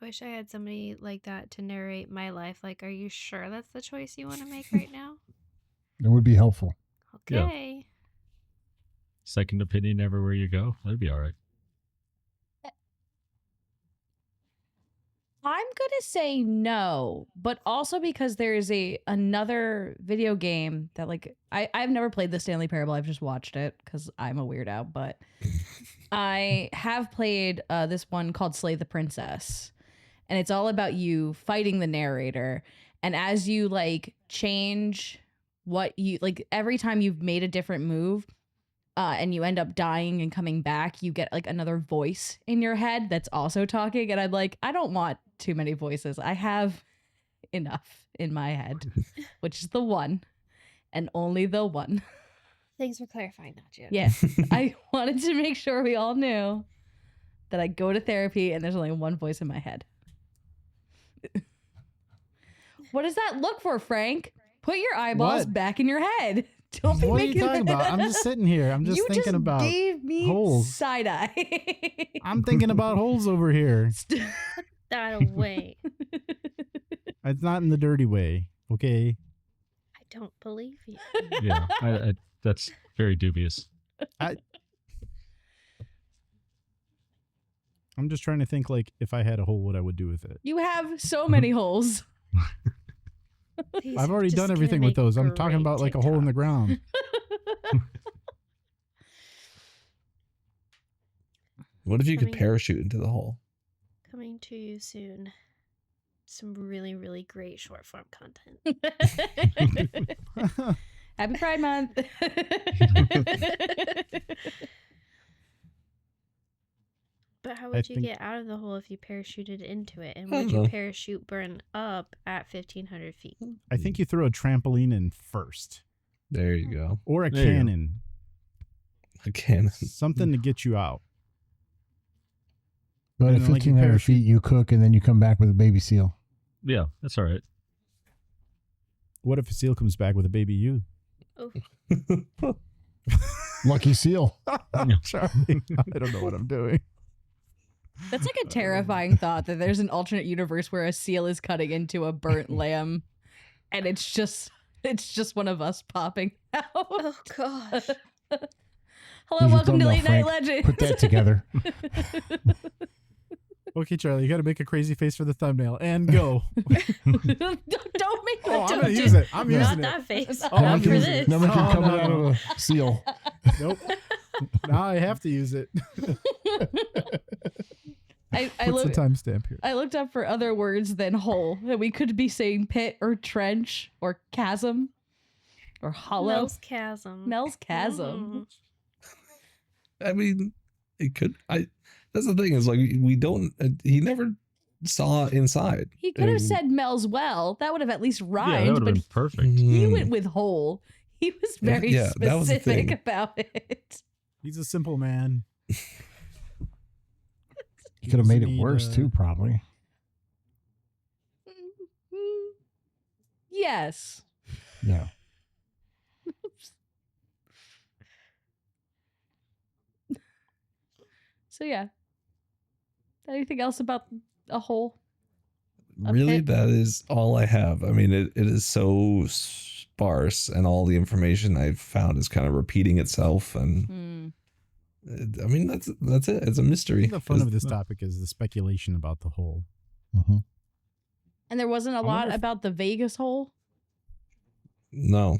I wish I had somebody like that to narrate my life. Like, are you sure that's the choice you want to make right now? It would be helpful. Yeah. Okay. Second opinion everywhere you go. That'd be all right. I'm gonna say no, but also because there is another video game that like I've never played the Stanley Parable. I've just watched it because I'm a weirdo. But I have played this one called Slay the Princess, and it's all about you fighting the narrator. And as you like change what you like, every time you've made a different move, and you end up dying and coming back, you get like another voice in your head that's also talking. And I'm like, I don't want too many voices. I have enough in my head, which is the one and only the one. Thanks for clarifying that, June. Yeah. I wanted to make sure we all knew that I go to therapy and there's only one voice in my head. What does that look for, Frank? Put your eyeballs What? back in your head. Don't be What are you making talking about? I'm just sitting here. I'm just you thinking just about gave me holes. side eye. I'm thinking about holes over here. That away. It's not in the dirty way. Okay. I don't believe you. Yeah, that's very dubious. I'm just trying to think, like, if I had a hole, what I would do with it. You have so many holes. These I've are already just done gonna everything with make those. I'm talking great about like a hole in the TikToks. ground. What if you could Coming- parachute into the hole? Coming to you soon. Some really, really great short form content. Happy Pride Month. But how I would you think- get out of the hole if you parachuted into it? And I would don't your know. parachute burn up at 1,500 feet? I think you throw a trampoline in first, There you go. or a There you go. cannon, A cannon. something to get you out. But And at then, like, you 1,500 parachute- feet, you cook and then you come back with a baby seal. Yeah, that's all right. What if a seal comes back with a baby you? Oh, Lucky seal. Charlie, I don't know what I'm doing. That's like a terrifying thought that there's an alternate universe where a seal is cutting into a burnt lamb, and it's just one of us popping out. oh gosh. Hello, Here's your welcome to thumbnail, Late Night Frank. Legends. Put that together. Okay, Charlie, you got to make a crazy face for the thumbnail and go. don't make that. Oh, I'm don't gonna do use it. I'm Yeah. using Not it. that face. Oh, Not I'm for using- this. Now make him Oh, come no, out no. of a seal. Nope. Now I have to use it. I What's the look. timestamp here? I looked up for other words than hole. That we could be saying pit or trench or chasm or hollow. Mel's chasm. Mel's chasm. Mhm. I mean, it could. That's the thing is like we don't. He never saw inside. He could have Um, said Mel's well. That would have at least Yeah, that rhymed, would have but been perfect. he Hmm. went with hole. He was Yeah, very yeah, that was the specific thing. about it. He's a simple man. He could have made it Need, worse too, probably. Yes. Yeah. So yeah. Anything else about a hole? A Really, pit? that is all I have. I mean, it is so sparse, and all the information I've found is kind of repeating itself. And Hmm. I mean, that's it. It's a mystery. The fun of It's- this topic is the speculation about the whole. Mhm. And there wasn't a I lot wonder if- about the Vegas hole. No,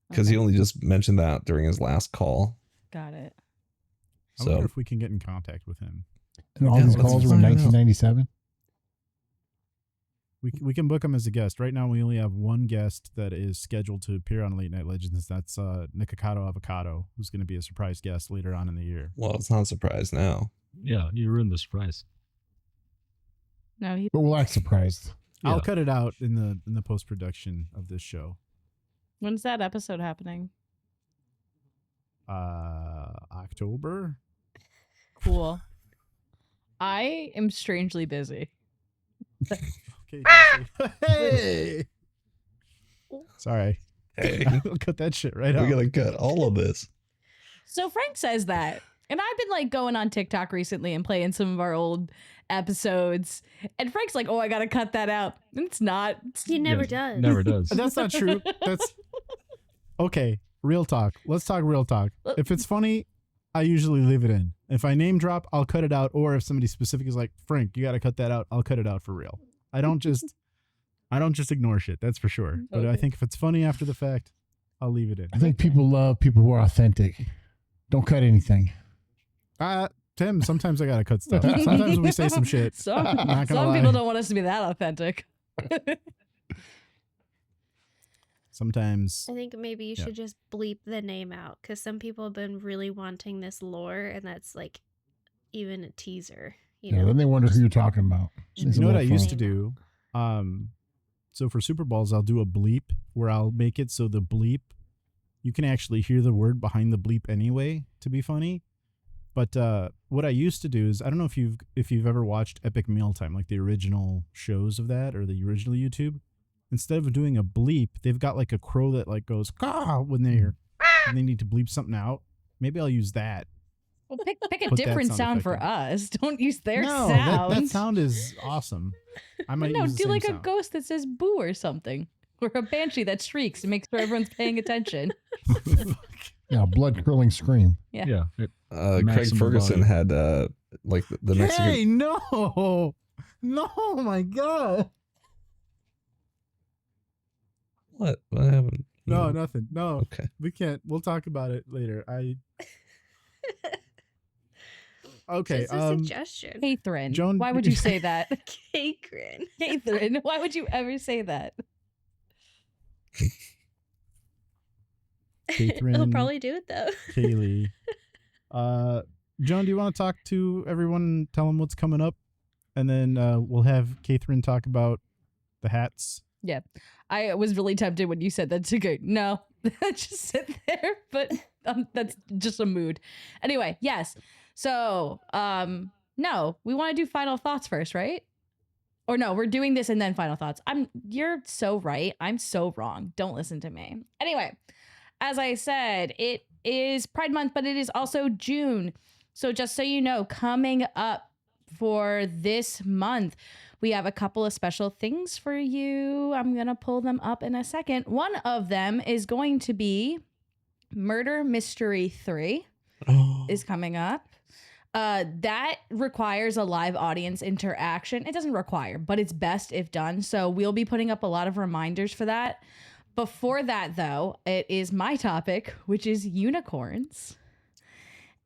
because he Okay. only just mentioned that during his last call. Got it. I wonder So if we can get in contact with him. And all Yeah, these let's calls were in find out. 1997. We can book him as a guest. Right now, we only have one guest that is scheduled to appear on Late Night Legends. That's Nikocado Avocado, who's going to be a surprise guest later on in the year. well, it's not a surprise now. Yeah, you ruined the surprise. No, he. But we'll act surprised. I'll Yeah. cut it out in the post production of this show. When's that episode happening? October. Cool. I am strangely busy. Okay. Jesse. Hey. Sorry. Hey, I'll cut that shit right we're out. gonna cut all of this. So Frank says that. And I've been like going on TikTok recently and playing some of our old episodes. And Frank's like, oh, I got to cut that out. And it's not. He never Yeah, does. Never does. That's not true. That's okay. Real talk. Let's talk real talk. If it's funny, I usually leave it in. If I name drop, I'll cut it out. Or if somebody specific is like, Frank, you got to cut that out, I'll cut it out for real. I don't just ignore shit. That's for sure. But I Okay. think if it's funny after the fact, I'll leave it in. I think people love people who are authentic. Don't cut anything. Tim, sometimes I gotta cut stuff. Sometimes we say some shit. Some, Not gonna some lie. people don't want us to be that authentic. Sometimes I think maybe you Yeah. should just bleep the name out because some people have been really wanting this lore, and that's like even a teaser. You Yeah, know, then they wonder who you're talking about. You It's you know a what I lot of used fun. to do? So for Super Balls, I'll do a bleep where I'll make it so the bleep, you can actually hear the word behind the bleep anyway to be funny. But what I used to do is, I don't know if you've ever watched Epic Mealtime, like the original shows of that or the original YouTube. Instead of doing a bleep, they've got like a crow that like goes caw when they need to bleep something out. Maybe I'll use that. Well, pick a Put that different sound sound effect for in. us. Don't use their no, sound. that sound is awesome. I might No, use the do same like a sound. ghost that says boo or something. Or a banshee that shrieks to make sure everyone's paying attention. Yeah, blood curdling scream. Yeah. It- Craig Maximum Ferguson volume. had like the Mexican. Hey, no, no, my God, What happened? no, nothing, no. Okay. We can't. We'll talk about it later. Okay. Just a suggestion. Catherine, Joan- why would you say that? Catherine. Catherine, why would you ever say that? Catherine, He'll probably do it though. Kaylee. Joan, do you want to talk to everyone and tell them what's coming up? And then we'll have Catherine talk about the hats. Yeah. I was really tempted when you said that to go, no, just sit there. But that's just a mood. Anyway, yes. So, no, we want to do final thoughts first, right? Or no, we're doing this and then final thoughts. You're so right. I'm so wrong. Don't listen to me. Anyway, as I said, it is Pride Month, but it is also June. So just so you know, coming up for this month, we have a couple of special things for you. I'm going to pull them up in a second. One of them is going to be Murder Mystery 3 is coming up. That requires a live audience interaction. It doesn't require, but it's best if done. So we'll be putting up a lot of reminders for that. Before that, though, it is my topic, which is unicorns.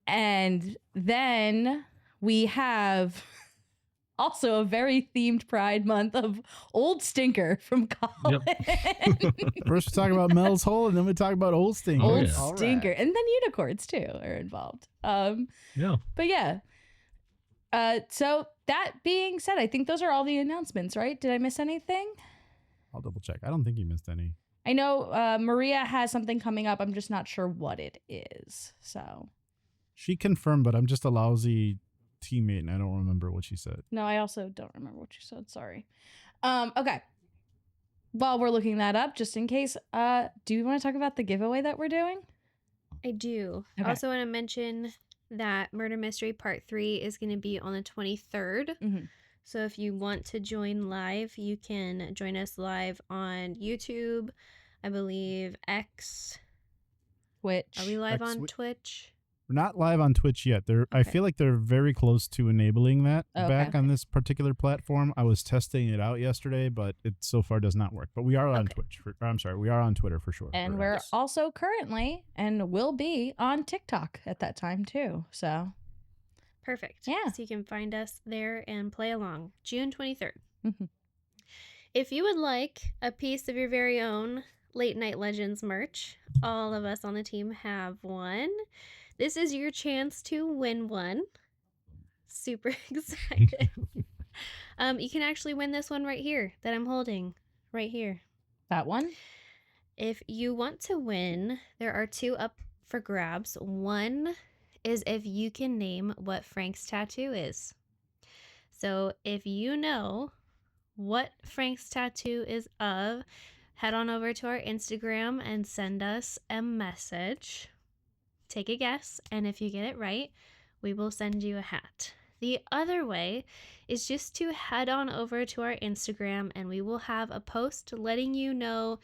And then we have also a very themed Pride Month of Old Stinker from Colin. First, we talk about Mel's Hole, and then we talk about Old Stinker. Old yeah. All Stinker. right. And then unicorns, too, are involved. Yeah. But yeah. So that being said, I think those are all the announcements, right? Did I miss anything? I'll double check. I don't think you missed any. I know Maria has something coming up. I'm just not sure what it is. So She confirmed, but I'm just a lousy teammate, and I don't remember what she said. no, I also don't remember what you said. Sorry. Okay. While we're looking that up, just in case, do you want to talk about the giveaway that we're doing? I do. Okay. I also want to mention that Murder Mystery Part 3 is going to be on the 23rd. Mhm. So if you want to join live, you can join us live on YouTube, I believe X. Which Are we live X on wi- Twitch? We're not live on Twitch yet. I Okay. feel like they're very close to enabling that Okay. back on this particular platform. I was testing it out yesterday, but it so far does not work. But we are on Okay. Twitch. We are on Twitter for sure. and for we're X. also currently and will be on TikTok at that time too. So Perfect. Yeah. So you can find us there and play along. June 23rd. Mhm. If you would like a piece of your very own Late Night Legends merch, all of us on the team have one. This is your chance to win one. Super excited. You can actually win this one right here that I'm holding right here. that one. If you want to win, there are two up for grabs. One is if you can name what Frank's tattoo is. So if you know what Frank's tattoo is of, head on over to our Instagram and send us a message. Take a guess, and if you get it right, we will send you a hat. The other way is just to head on over to our Instagram and we will have a post letting you know,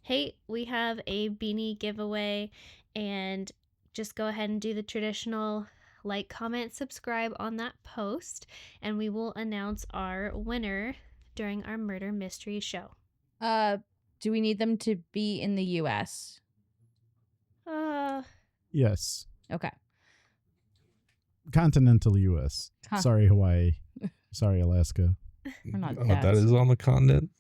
hey, we have a beanie giveaway, and just go ahead and do the traditional like, comment, subscribe on that post, and we will announce our winner during our murder mystery show. Do we need them to be in the US? Yes. Okay. Continental U.S. Huh. Sorry, Hawaii. Sorry, Alaska. We're not that that. is on the continent.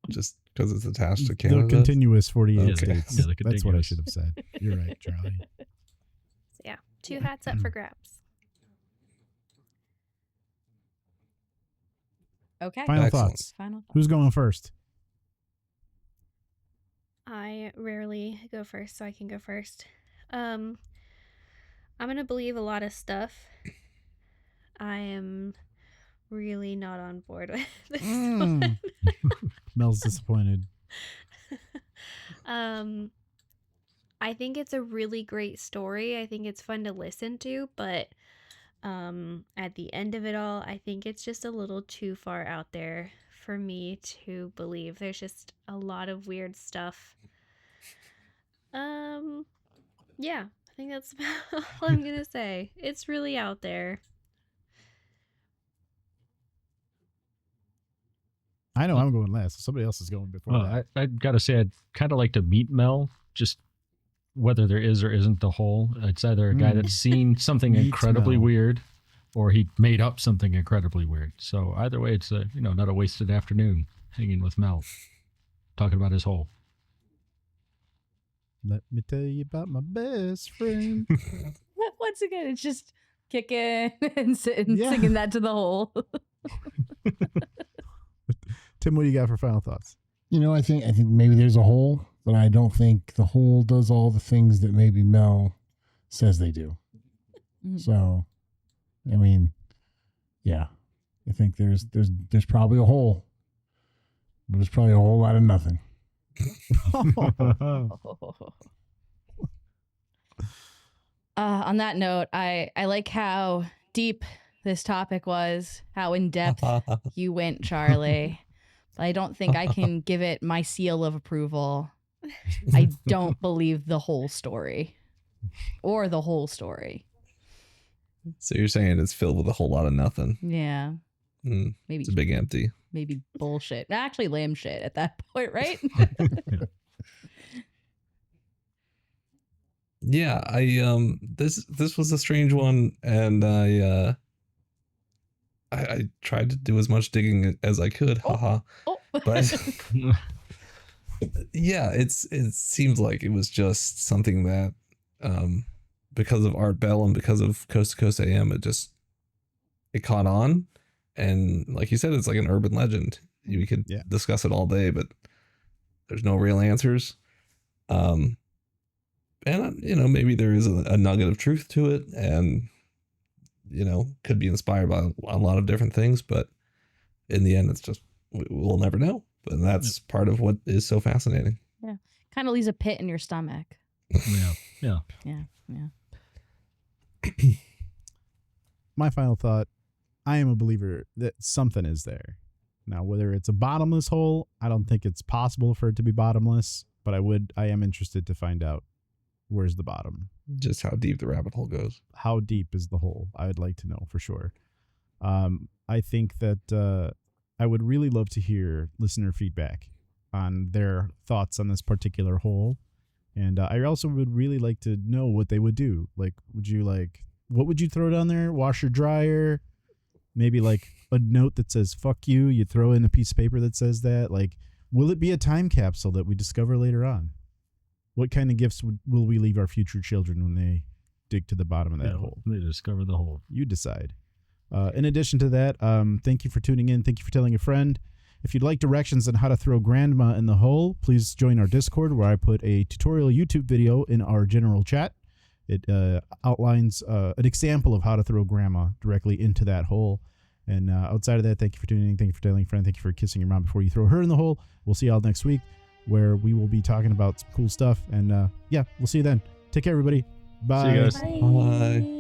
Just because it's attached to Canada. The continuous 48 Okay. states. Yeah, the That's what I contiguous. should have said. You're right, Charlie. So yeah, 2 hats up for grabs. Okay. Final Excellent. thoughts. Final thought. Who's going first? I rarely go first, so I can go first. I'm gonna believe a lot of stuff. I am really not on board with this one. Mel's disappointed. I think it's a really great story. I think it's fun to listen to, but at the end of it all, I think it's just a little too far out there for me to believe. There's just a lot of weird stuff. Yeah, I think that's about all I'm gonna say. It's really out there. I know I'm going last. So somebody else is going before Well, that. I gotta say, I'd kind of like to meet Mel, just whether there is or isn't the hole. It's either a guy that's seen something Meet incredibly Mel. weird, or he made up something incredibly weird. So either way, it's not a wasted afternoon hanging with Mel, talking about his hole. Let me tell you about my best friend. Once again, it's just kicking and sitting, Yeah. singing that to the hole. Tim, what do you got for final thoughts? I think maybe there's a hole, but I don't think the hole does all the things that maybe Mel says they do. Mhm. So, I mean, yeah, I think there's probably a hole, but there's probably a whole lot of nothing. On that note, I like how deep this topic was, how in depth you went, Charlie. I don't think I can give it my seal of approval. I don't believe the whole story or the whole story. So you're saying it's filled with a whole lot of nothing. Yeah. Mm, Maybe it's a big empty. maybe bullshit. Actually lame shit at that point, right? Yeah, this was a strange one, and I tried to do as much digging as I could, haha. Oh. But yeah, it seems like it was just something that because of Art Bell and because of Coast to Coast AM, it caught on, and like you said, it's like an urban legend. We could discuss it all day, but there's no real answers. And maybe there is a nugget of truth to it, and could be inspired by a lot of different things, but in the end, it's just we'll never know. But that's part of what is so fascinating. Yeah. Kind of leaves a pit in your stomach. Yeah. My final thought, I am a believer that something is there. Now, whether it's a bottomless hole, I don't think it's possible for it to be bottomless, but I am interested to find out where's the bottom. Just how deep the rabbit hole goes. How deep is the hole? I would like to know for sure. I think that I would really love to hear listener feedback on their thoughts on this particular hole. And I also would really like to know what they would do. Like, what would you throw down there? Washer, dryer? Maybe like a note that says, fuck you. You throw in a piece of paper that says that. Like, will it be a time capsule that we discover later on? What kind of gifts will we leave our future children when they dig to the bottom of that hole? They discover the hole. You decide. In addition to that, thank you for tuning in. Thank you for telling a friend. If you'd like directions on how to throw grandma in the hole, please join our Discord, where I put a tutorial YouTube video in our general chat. It outlines an example of how to throw grandma directly into that hole. And outside of that, thank you for tuning in. Thank you for telling a friend. Thank you for kissing your mom before you throw her in the hole. We'll see y'all next week, where we will be talking about some cool stuff. And we'll see you then. Take care, everybody. Bye. See you guys. Bye.